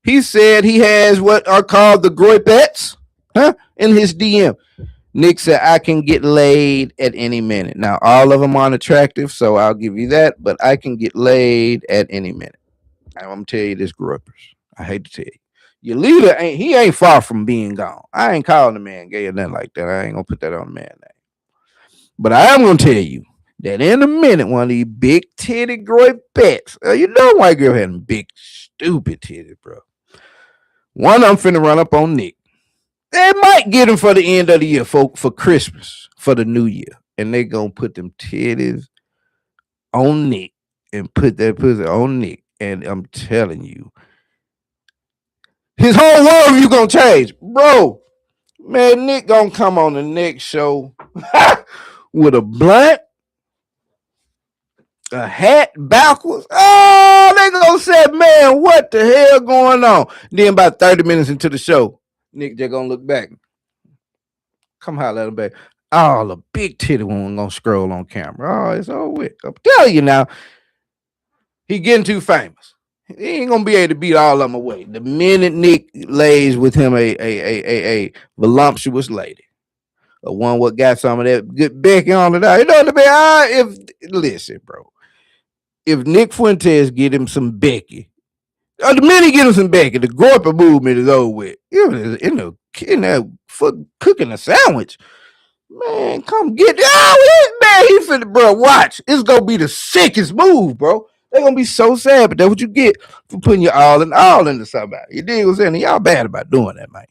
He said he has what are called the groipettes, in his DM. Nick said, I can get laid at any minute. Now, all of them aren't attractive, so I'll give you that, but I can get laid at any minute. I'm going to tell you this, gruppers. I hate to tell you. Your leader ain't far from being gone. I ain't calling the man gay or nothing like that. I ain't going to put that on the man name. But I am going to tell you that in a minute, one of these big titty groipettes, you know white girl having big, stupid titties, bro. One of them finna run up on Nick. They might get him for the end of the year, for Christmas, for the new year. And they gonna put them titties on Nick and put that pussy on Nick. And I'm telling you, his whole world you gonna change. Bro, man, Nick gonna come on the next show with a blunt, a hat backwards. Oh, they gonna say, man, what the hell going on? Then about 30 minutes into the show, Nick just gonna look back. Come holler at him back. Oh, the big titty one gonna scroll on camera. Oh, it's all with. I'm telling you now, he getting too famous. He ain't gonna be able to beat all of them away. The minute Nick lays with him a voluptuous lady, a one what got some of that good Becky on it out. You know what I mean? If listen, bro, if Nick Fuentes get him some Becky, the minute he get him some Becky, the Gorpa movement is over with. You know, in the for cooking a sandwich. Man, come get man. He finna, bro. Watch, it's gonna be the sickest move, bro. They're gonna be so sad, but that's what you get for putting your all into somebody. You dig what I'm saying? Y'all bad about doing that, man.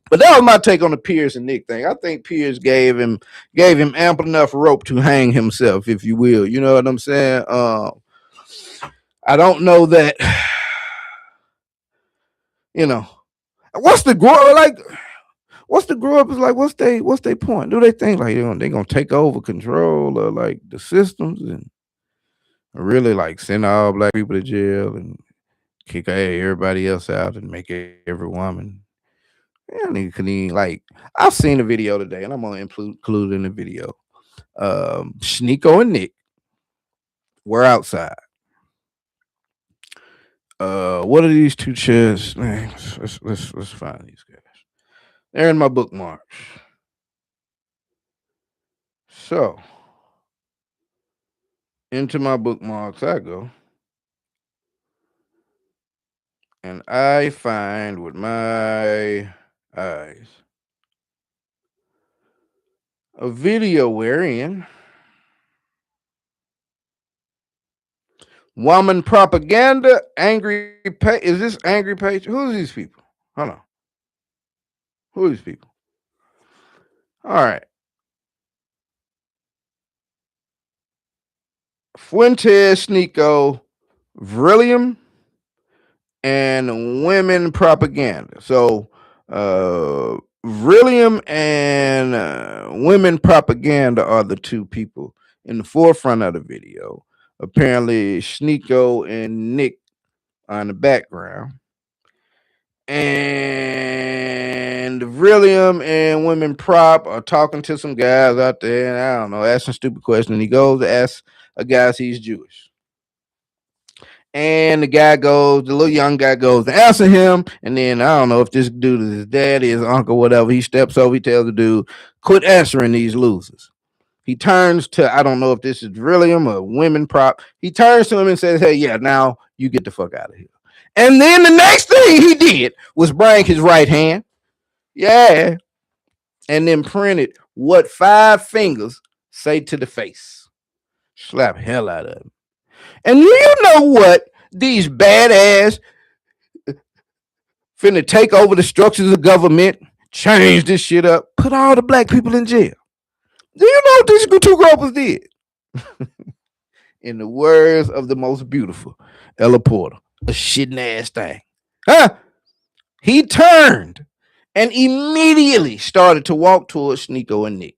But that was my take on the Pierce and Nick thing. I think Pierce gave him ample enough rope to hang himself, if you will. You know what I'm saying? I don't know that. You know, what's the grow like? What's the grow up is like? What's they point? Do they think like they gonna take over control of like the systems and really like send all black people to jail and kick everybody else out and make every woman? Yeah, like I've seen a video today, and I'm gonna include in the video. Sneeko and Nick were outside. What are these two chairs? Man, let's find these guys. They're in my bookmarks. So into my bookmarks I go. And I find with my eyes a video wherein woman propaganda, angry page. Is this angry page? Who are these people? Hold on. Who are these people? All right. Fuentes, Sneeko, Vrillium, and women propaganda. So, Vrillium and women propaganda are the two people in the forefront of the video. Apparently, Sneeko and Nick are in the background. And Vrillium and women prop are talking to some guys out there, and I don't know, asking stupid questions. And he goes to ask a guy if he's Jewish. And the little young guy goes to answer him. And then I don't know if this dude is his daddy, his uncle, whatever. He steps over, he tells the dude, quit answering these losers. He turns to, I don't know if this is Vrillium or women prop. He turns to him and says, hey, yeah, now you get the fuck out of here. And then the next thing he did was bring his right hand. Yeah. And then printed what 5 fingers say to the face. Slap hell out of him. And you know what? These badass finna take over the structures of government, change this shit up, put all the black people in jail. Do you know what these two gropers did? In the words of the most beautiful, Ella Porter, a shitting ass thing. Huh? He turned and immediately started to walk towards Sneeko and Nick.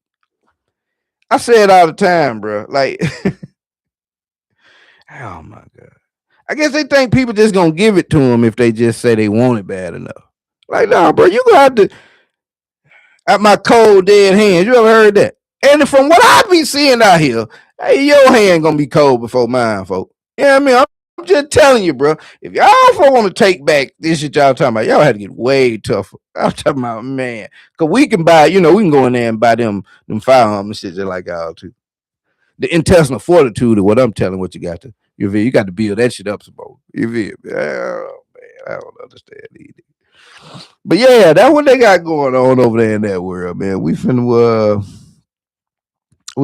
I say it all the time, bro. Like, oh my God. I guess they think people just gonna give it to them if they just say they want it bad enough. Like, nah, bro, you got to at my cold dead hands. You ever heard that? And from what I be seeing out here, hey, your hand gonna be cold before mine, folks. You know what I mean? I'm just telling you, bro. If y'all want to take back this shit y'all talking about, y'all had to get way tougher. I'm talking about, man, cause we can buy, we can go in there and buy them firearms and shit just like y'all too. The intestinal fortitude of what I'm telling, what you got to, you got to build that shit up, some more. You feel me? Oh man, I don't understand either. But yeah, that's what they got going on over there in that world, man. We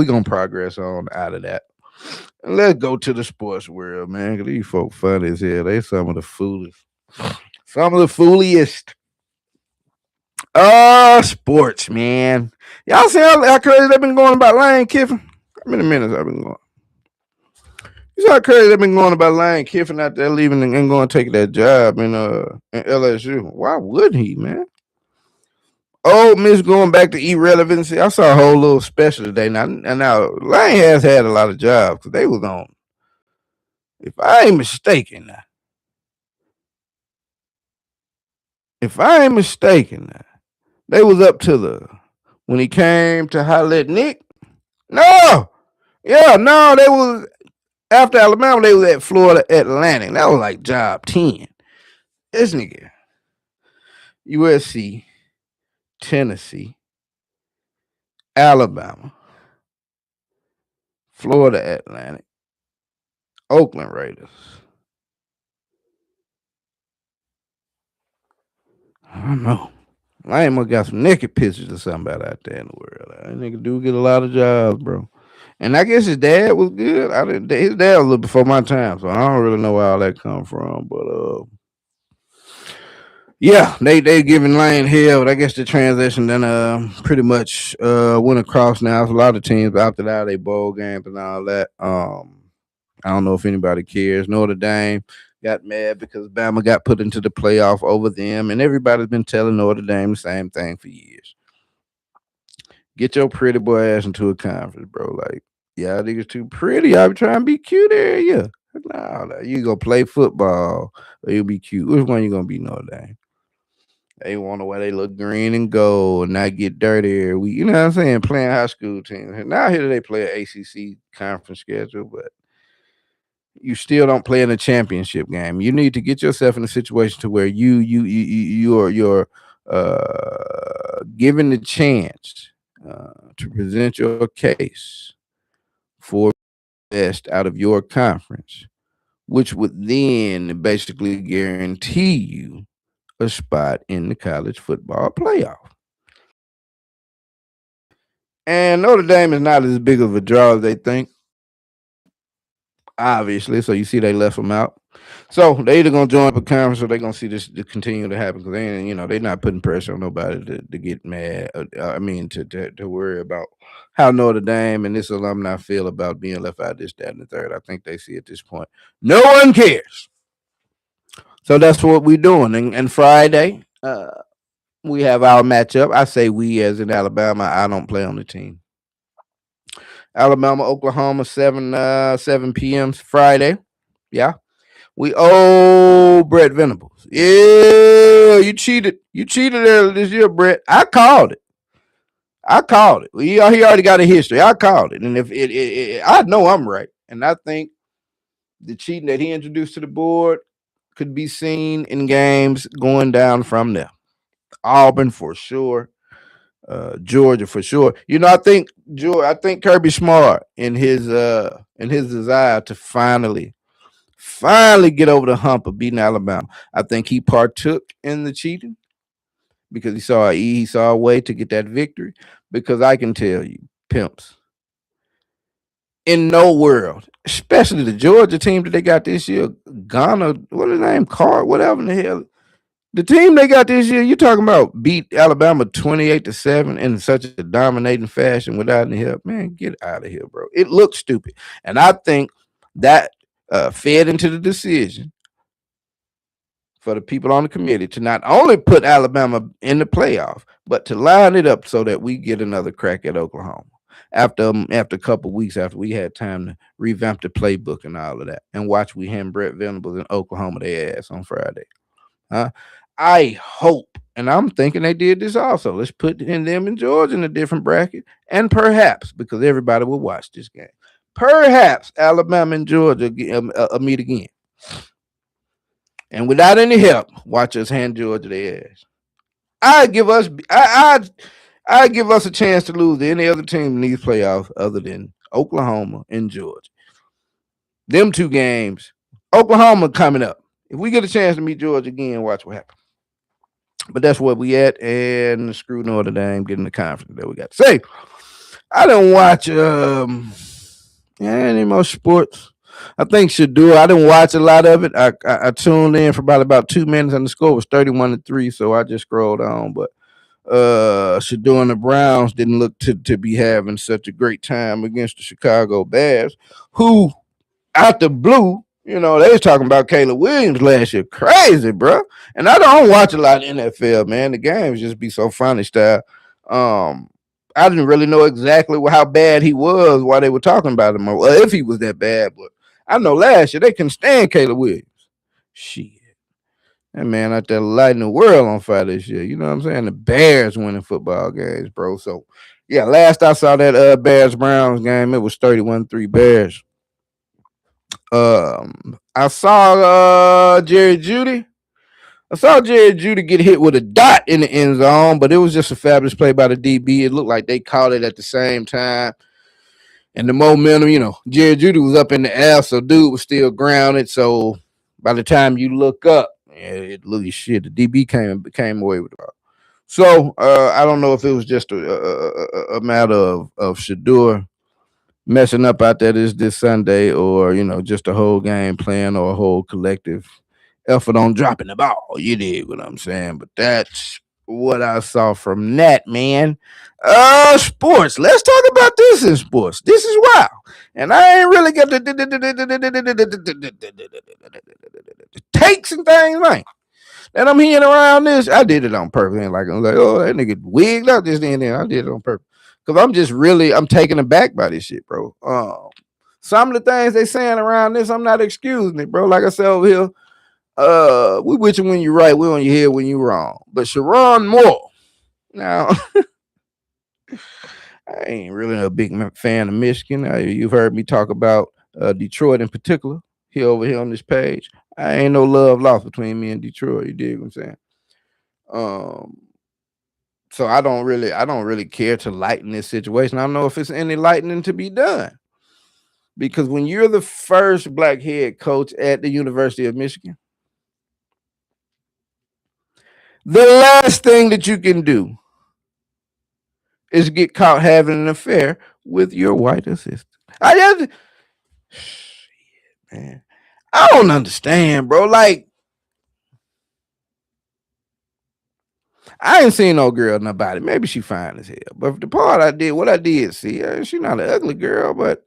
gonna progress on out of that. And let's go to the sports world, man. Cause these folk funny as hell. They some of the fooliest. Sports, man. Y'all see how crazy they've been going about Lane Kiffin? How many minutes I've been going? You see how crazy they've been going about Lane Kiffin out there leaving and going to take that job in LSU. Why wouldn't he, man? Oh, Miss going back to irrelevancy. I saw a whole little special today. Now Lane has had a lot of jobs because they was on. If I ain't mistaken, they was up to when he came to holler at Nick. No, yeah, no, they was after Alabama. They was at Florida Atlantic. That was like job 10. This nigga, USC, Tennessee, Alabama, Florida Atlantic, Oakland Raiders. I don't know. I ain't must got some naked pictures or something about out there in the world. That nigga do get a lot of jobs, bro. And I guess his dad was good. I didn't. His dad was a little before my time, so I don't really know where all that come from. But yeah, they giving Lane hell. But I guess the transition then pretty much went across now. There's a lot of teams opted out of their bowl games and all that. I don't know if anybody cares. Notre Dame got mad because Bama got put into the playoff over them, and everybody's been telling Notre Dame the same thing for years. Get your pretty boy ass into a conference, bro. Like, y'all niggas too pretty. Y'all be trying to be cute there, yeah. Nah, you go play football or you be cute. Which one you gonna be, Notre Dame? They want to wear they look green and gold and not get dirty. You know what I'm saying? Playing high school teams. And now here they play an ACC conference schedule, but you still don't play in a championship game. You need to get yourself in a situation to where you're given the chance to present your case for best out of your conference, which would then basically guarantee you a spot in the college football playoff. And Notre Dame is not as big of a draw as they think, obviously. So you see, they left them out. So they either gonna join up a conference or they gonna see this to continue to happen because they're not putting pressure on nobody to get mad. I mean, to worry about how Notre Dame and this alumni feel about being left out this, that, and the third. I think they see at this point no one cares. So that's what we're doing. And Friday, we have our matchup. I say we as in Alabama. I don't play on the team. Alabama, Oklahoma, 7 p.m. Friday. Yeah. We owe Brett Venables. Yeah, you cheated. You cheated earlier this year, Brett. I called it. He already got a history. I called it. And if I know I'm right. And I think the cheating that he introduced to the board could be seen in games going down from there. Auburn for sure. Georgia for sure. I think Kirby Smart in his desire to finally get over the hump of beating Alabama. I think he partook in the cheating because he saw a way to get that victory. Because I can tell you, pimps, in no world, especially the Georgia team that they got this year, Ghana, what is the name, Card, whatever in the hell. The team they got this year, you talking about beat Alabama 28-7 in such a dominating fashion without any help. Man, get out of here, bro. It looks stupid. And I think That fed into the decision for the people on the committee to not only put Alabama in the playoff, but to line it up so that we get another crack at Oklahoma after a couple weeks after we had time to revamp the playbook and all of that, and watch we hand Brett Venables in Oklahoma their ass on Friday. Huh? I hope, and I'm thinking they did this also. Let's put in them and Georgia in a different bracket, and perhaps because everybody will watch this game, perhaps Alabama and Georgia meet again, and without any help, watch us hand Georgia their ass. I give us a chance to lose to any other team in these playoffs other than Oklahoma and Georgia. Them two games, Oklahoma coming up. If we get a chance to meet Georgia again, watch what happens. But that's where we at, and screw Notre Dame getting the confidence that we got to say. I didn't watch any more sports. I think Shadur. I didn't watch a lot of it. I tuned in for about 2 minutes, and the score was 31-3. So I just scrolled on. But Shadur and the Browns didn't look to be having such a great time against the Chicago Bears, who out the blue, they was talking about Caleb Williams last year. Crazy, bro. And I don't watch a lot of NFL, man. The games just be so funny style. I didn't really know exactly how bad he was while they were talking about him, or if he was that bad. But I know last year they couldn't stand Caleb Williams. Shit. That man out there lighting the world on fire this year. You know what I'm saying? The Bears winning football games, bro. So, yeah, last I saw that Bears-Browns game, it was 31-3 Bears. I saw Jerry Judy. I saw Jerry Judy get hit with a dot in the end zone, but it was just a fabulous play by the DB. It looked like they caught it at the same time. And the momentum, Jerry Judy was up in the air, so dude was still grounded. So by the time you look up, it looked shit. The DB came away with the ball. So I don't know if it was just a matter of Shadur messing up out there this Sunday, or just a whole game plan or a whole collective effort on dropping the ball. You dig what I'm saying? But that's what I saw from that, man. Sports. Let's talk about this in sports. This is wild. And I ain't really got the takes and things, man. And I'm hearing around this. I did it on purpose. And I'm like, oh, that nigga wigged out this and then. I did it on purpose. Because I'm taken aback by this shit, bro. Some of the things they saying around this, I'm not excusing it, bro. Like I said over here, we with you when you're right, we on your head when you're wrong. But Sharon Moore, now, I ain't really a big fan of Michigan. You've heard me talk about Detroit in particular here over here on this page. I ain't no love lost between me and Detroit. You dig what I'm saying? Um, so I don't really care to lighten this situation. I don't know if it's any lightening to be done. Because when you're the first black head coach at the University of Michigan, the last thing that you can do is get caught having an affair with your white assistant. Man, I don't understand, bro. Like, I ain't seen no girl nobody. Maybe she fine as hell. But the part what I did see, she not an ugly girl, but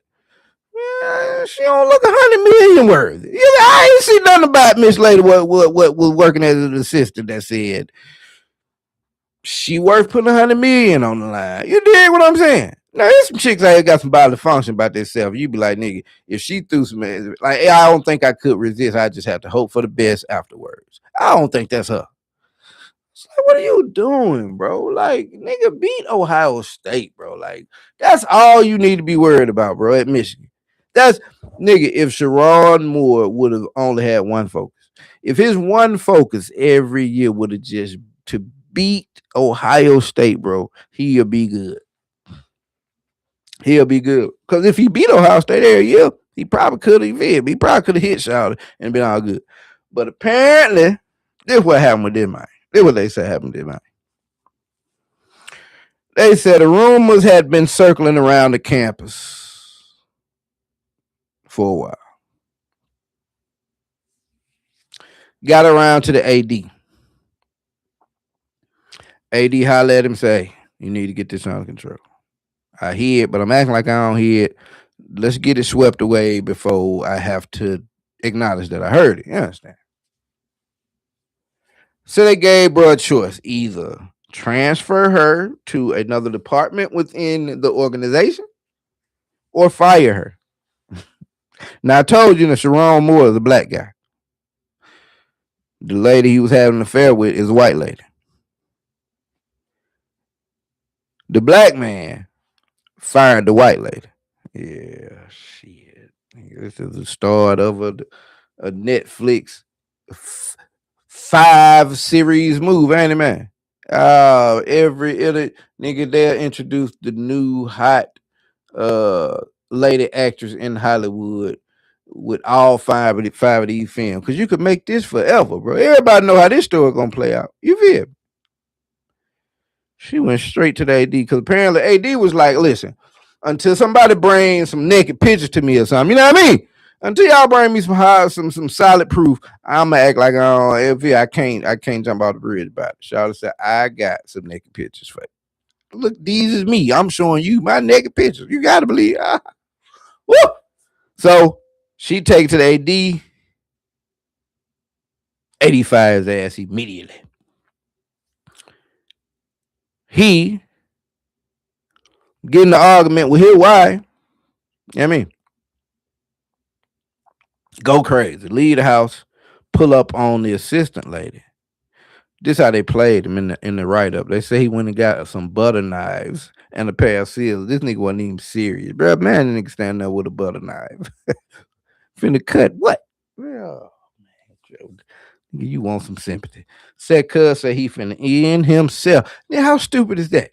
she don't look 100 million worth. Yeah, I ain't see nothing about Miss Lady what was working as an assistant that said she worth putting 100 million on the line. You dig what I'm saying? Now there's some chicks out here got some bodily function about themselves. You be like, nigga, if she threw some, like, I don't think I could resist. I just have to hope for the best afterwards. I don't think that's her. Like, what are you doing, bro? Like, nigga, beat Ohio State, bro. Like, that's all you need to be worried about, bro, at Michigan. That's, nigga, if Sharon Moore would have only had one focus, if his one focus every year would have just to beat Ohio State, bro, he'll be good. He'll be good. Because if he beat Ohio State every year, he probably could have He probably could have hit Shouter and been all good. But apparently, this is what happened with this man. This is what they said happened to this man. They said the rumors had been circling around the campus for a while. Got around to the AD. AD hollered at him, say, you need to get this under control. I hear it, but I'm acting like I don't hear it. let's get it swept away before I have to acknowledge that I heard it. You understand? So they gave bro a choice: either transfer her to another department within the organization or fire her. Now I told you that Sharon Moore is a black guy. The lady he was having an affair with is a white lady. The black man fired the white lady. Yeah, shit. This is the start of a Netflix 5 series move, ain't it, man? Every other nigga there introduced the new hot uh lady actress in Hollywood with all five of these films. Cause you could make this forever, bro. Everybody know how this story gonna play out. You feel me? She went straight to the AD because apparently AD was like, listen, until somebody brings some naked pictures to me or something, you know what I mean? Until y'all bring me some solid proof, I'ma act like I can't jump out the bridge about it. Charlotte said, I got some naked pictures for you. Look, these is me. I'm showing you my naked pictures. You gotta believe. Woo! So she take it to the AD, 85's ass immediately. He get in the argument with his wife. You know what I mean? Go crazy. Leave the house. Pull up on the assistant lady. This how they played him in the write up. They say he went and got some butter knives and a pair of scissors. This nigga wasn't even serious, bro. Man, nigga stand there with a butter knife, finna cut what? Oh, man, you want some sympathy? Said cuz say he finna end himself. Now how stupid is that?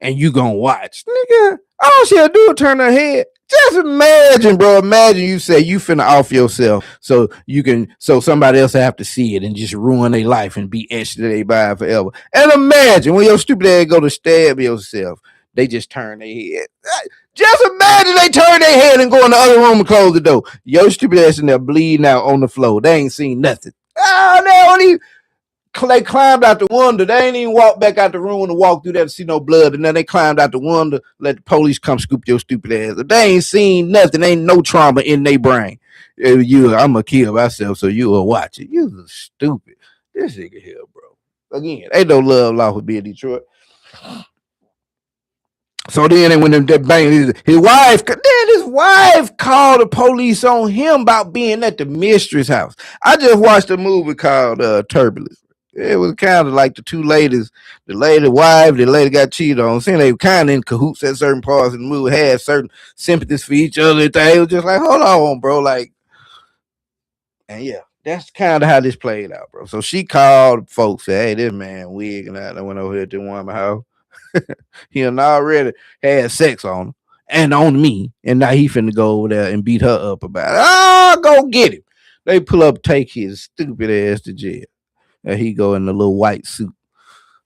And you gonna watch, nigga? All she'll do is turn her head. Just imagine, bro. Imagine you say you finna off yourself so somebody else have to see it and just ruin their life and be etched to their mind forever. And imagine when your stupid ass go to stab yourself, they just turn their head. Just imagine they turn their head and go in the other room and close the door. Your stupid ass in there bleeding out on the floor. They ain't seen nothing. Oh, they climbed out the window. They ain't even walked back out the room to walk through that to see no blood. And then they climbed out the window, let the police come scoop your stupid ass. If they ain't seen nothing, ain't no trauma in their brain. I'm going to kill myself so you will watch it. You stupid. This nigga here, bro. Again, ain't no love lost with being Detroit. So then they went in that bang. His wife called the police on him about being at the mistress house. I just watched a movie called Turbulence. It was kind of like the two ladies, the lady wife, the lady got cheated on. Saying they were kind of in cahoots at certain parts of the movie, had certain sympathies for each other. They was just like, hold on, bro. Like, and yeah, that's kind of how this played out, bro. So she called folks, said, hey, this man wig, and I went over here to one house. He done already had sex on him and on me, and now he finna go over there and beat her up about it. Oh, go get him. They pull up, take his stupid ass to jail. And he go in the little white suit.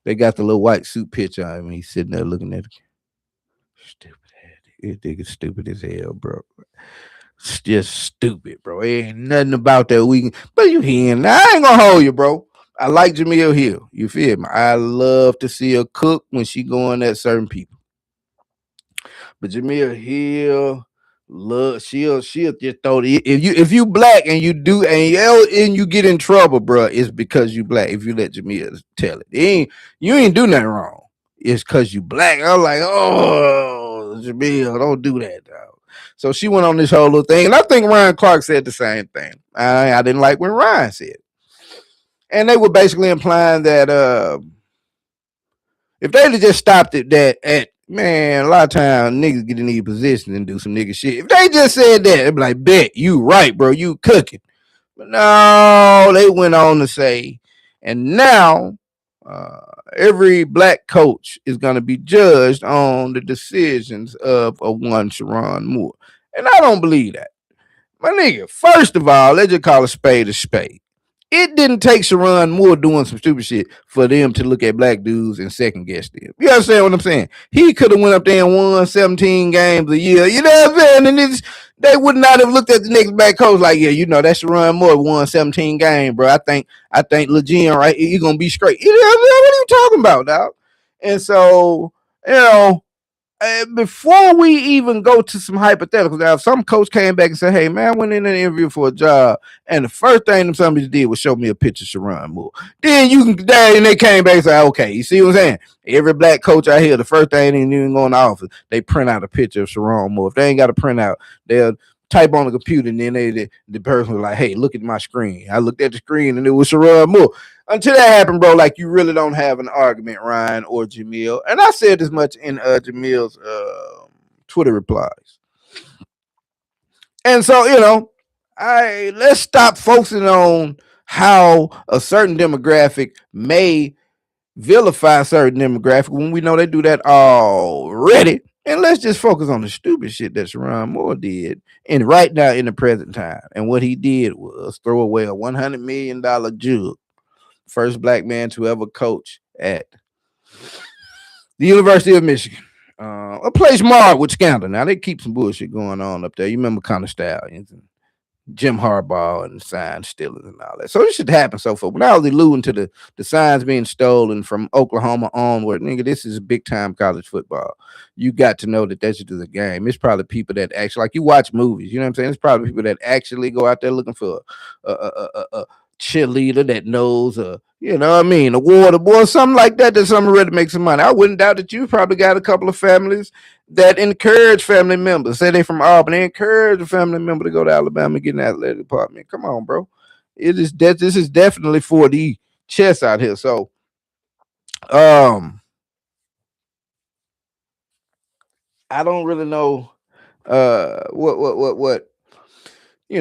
They got the little white suit picture of him. He's sitting there looking at it. Stupid ass. This nigga stupid as hell, bro. It's just stupid, bro. Ain't nothing about that weekend. But you hearing? I ain't gonna hold you, bro. I like Jamil Hill. You feel me? I love to see her cook when she going at certain people. But Jamil Hill, look, she'll just throw the if you black and you get in trouble, bro, it's because you black. If you let Jamil tell it, you ain't do nothing wrong. It's because you black. I'm like, oh, Jamil, don't do that, dog. So she went on this whole little thing, and I think Ryan Clark said the same thing. I didn't like when Ryan said it. And they were basically implying that if they'd have just stopped it at man, a lot of times niggas get in these positions and do some nigga shit. If they just said that, they'd be like, bet, you right, bro, you cooking. But no, they went on to say, and now every black coach is going to be judged on the decisions of a one Sharon Moore. And I don't believe that. My nigga, first of all, let's just call a spade a spade. It didn't take Sharon Moore doing some stupid shit for them to look at black dudes and second guess them. You understand what I'm saying? He could have went up there and won 17 games a year. You know what I'm saying? And they would not have looked at the next black coach like, yeah, that's Sharon Moore won 17 games, bro. I think Lejeune, right? You're gonna be straight. You know what I'm saying? What are you talking about, dog? And so, before we even go to some hypotheticals, now if some coach came back and said, "Hey man, I went in an interview for a job, and the first thing them somebody did was show me a picture of Sharon Moore," then you can, and they came back and say, "Okay, you see what I'm saying?" Every black coach out here, the first thing they even go in the office, they print out a picture of Sharon Moore. If they ain't got a printout, they'll type on the computer, and then the person was like, "Hey, look at my screen." I looked at the screen, and it was Sharon Moore. Until that happened, bro, like you really don't have an argument, Ryan or Jamil. And I said as much in Jamil's Twitter replies. And so, I let's stop focusing on how a certain demographic may vilify a certain demographic when we know they do that already. And let's just focus on the stupid shit that Sharon Moore did and right now in the present time. And what he did was throw away a $100 million jug, first black man to ever coach at the University of Michigan. A place marred with scandal. Now they keep some bullshit going on up there. You remember Connor Stallions and Jim Harbaugh and sign stealers and all that. So this should happen so far. When I was alluding to the signs being stolen from Oklahoma onward, nigga, this is big time college football. You got to know that that's just a game. It's probably people that actually, like you watch movies, you know what I'm saying? It's probably people that actually go out there looking for a cheerleader that knows you know what I mean, a water boy, something like that, that's something ready to make some money. I wouldn't doubt that you probably got a couple of families that encourage family members. Say they from Auburn, they encourage a family member to go to Alabama and get an athletic department. Come on, bro. This is definitely for the chess out here. So um I don't really know what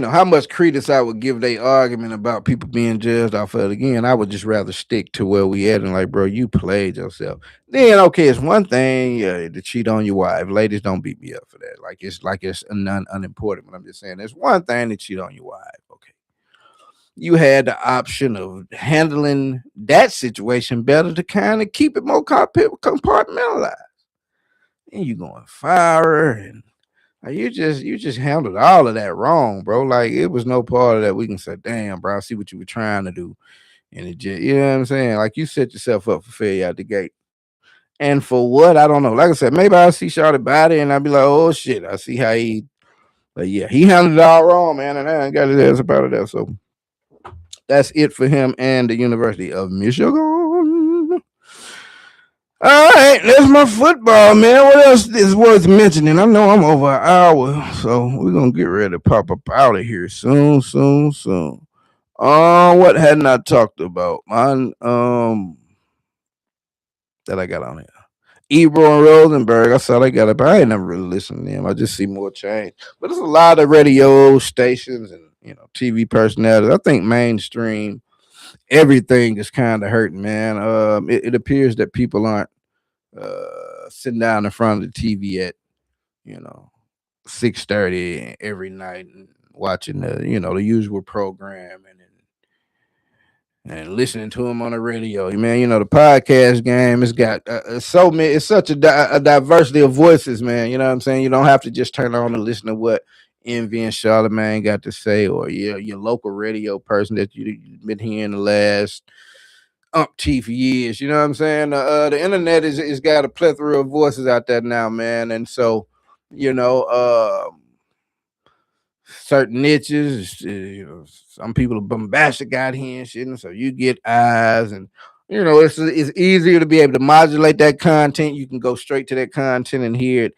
how much credence I would give their argument about people being judged off of it. Again, I would just rather stick to where we at and like, bro, you played yourself. Then okay, it's one thing to cheat on your wife. Ladies, don't beat me up for that. Like it's unimportant. But I'm just saying, there's one thing to cheat on your wife. Okay, you had the option of handling that situation better to kind of keep it more compartmentalized. And you going fire and you just handled all of that wrong, bro. Like it was no part of that we can say, damn, bro, I see what you were trying to do. And it just, you know what I'm saying? Like you set yourself up for failure out the gate. And for what? I don't know. Like I said, maybe I see Charlotte body and I'd be like, oh shit, I see how but yeah, he handled it all wrong, man. And I ain't got his ass up out of there. So that's it for him and the University of Michigan. All right, that's my football, man. What else is worth mentioning? I know I'm over an hour, so we're gonna get ready to pop up out of here soon, soon, soon. What hadn't I talked about? Mine, that I got on here. Ebro and Rosenberg. I saw they got it, but I ain't never really listened to them. I just see more change. But there's a lot of radio stations and TV personalities. I think mainstream everything is kind of hurting, man. It appears that people aren't sitting down in front of the TV at you know 6:30 every night and watching the usual program and listening to them on the radio. Man, the podcast game has got so many. It's such a diversity of voices, man. You know what I'm saying? You don't have to just turn on and listen to what Envy and Charlemagne got to say, or your local radio person that you've been hearing the last umpteen years. You know what I'm saying? The internet is got a plethora of voices out there now, man, and so you know. Certain niches. Some people are bombastic out here and shit, and so you get eyes, and it's easier to be able to modulate that content. You can go straight to that content and hear it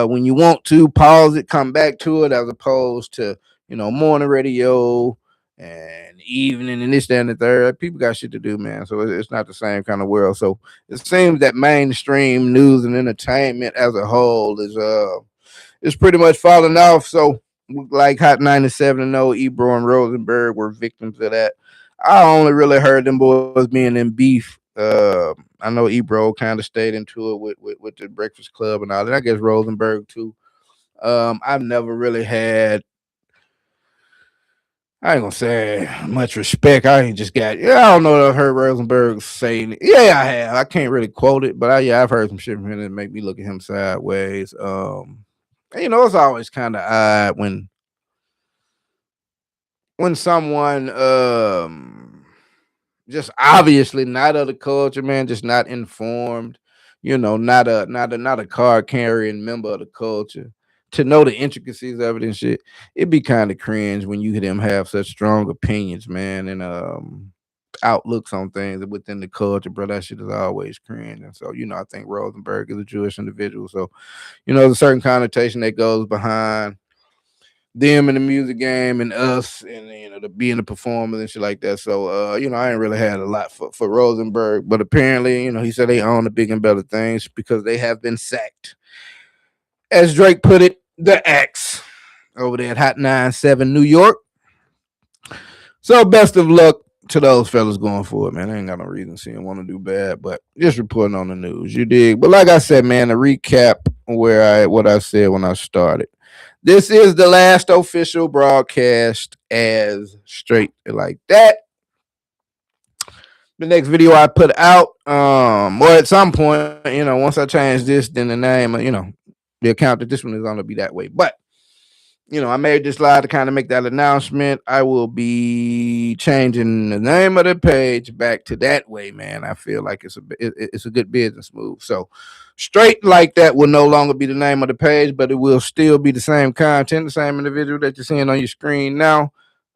when you want to. Pause it, come back to it, as opposed to morning radio and evening and this, that, and the third. People got shit to do, man. So it's not the same kind of world. So it seems that mainstream news and entertainment as a whole is pretty much falling off. So like Hot 97 and no Ebro and Rosenberg were victims of that. I only really heard them boys being in beef. I know Ebro kind of stayed into it with the Breakfast Club and all that. I guess Rosenberg too. I've never really had, I ain't gonna say much respect. I ain't just got, I don't know if I've heard Rosenberg saying, yeah, I have. I can't really quote it, but I've heard some shit from him that make me look at him sideways. It's always kind of odd when someone just obviously not of the culture, man, just not informed, not a card carrying member of the culture, to know the intricacies of it and shit. It'd be kind of cringe when you hear them have such strong opinions, man, and outlooks on things within the culture, bro. That shit is always cringe. And so, I think Rosenberg is a Jewish individual. So, there's a certain connotation that goes behind them in the music game and us, and the being the performers and shit like that. So I ain't really had a lot for Rosenberg, but apparently, he said they own the big and better things because they have been sacked. As Drake put it, the axe over there at Hot 97 New York. So best of luck to those fellas going forward, man. I ain't got no reason to see them want to do bad, but just reporting on the news, you dig. But like I said, man, to recap what I said when I started. This is the last official broadcast as Str8 Lik Dat. The next video I put out, or at some point, once I change this, then the name, the account that this one is going to be that way. But I made this live to kind of make that announcement. I will be changing the name of the page back to That Way, man. I feel like it's a good business move. So Str8 Lik Dat will no longer be the name of the page, but it will still be the same content, the same individual that you're seeing on your screen now.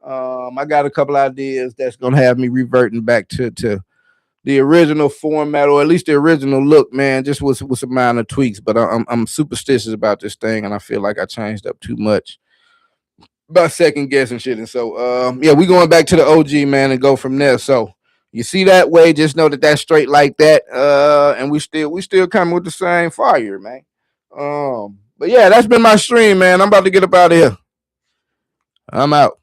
I got a couple ideas that's gonna have me reverting back to the original format, or at least the original look, man, just with some minor tweaks. But I'm superstitious about this thing, and I feel like I changed up too much by second guessing shit. And so, yeah, we going back to the OG, man, and go from there. So you see That Way, just know that that's Str8 Lik Dat, and we still coming with the same fire, man. But yeah, that's been my stream, man. I'm about to get up out of here. I'm out.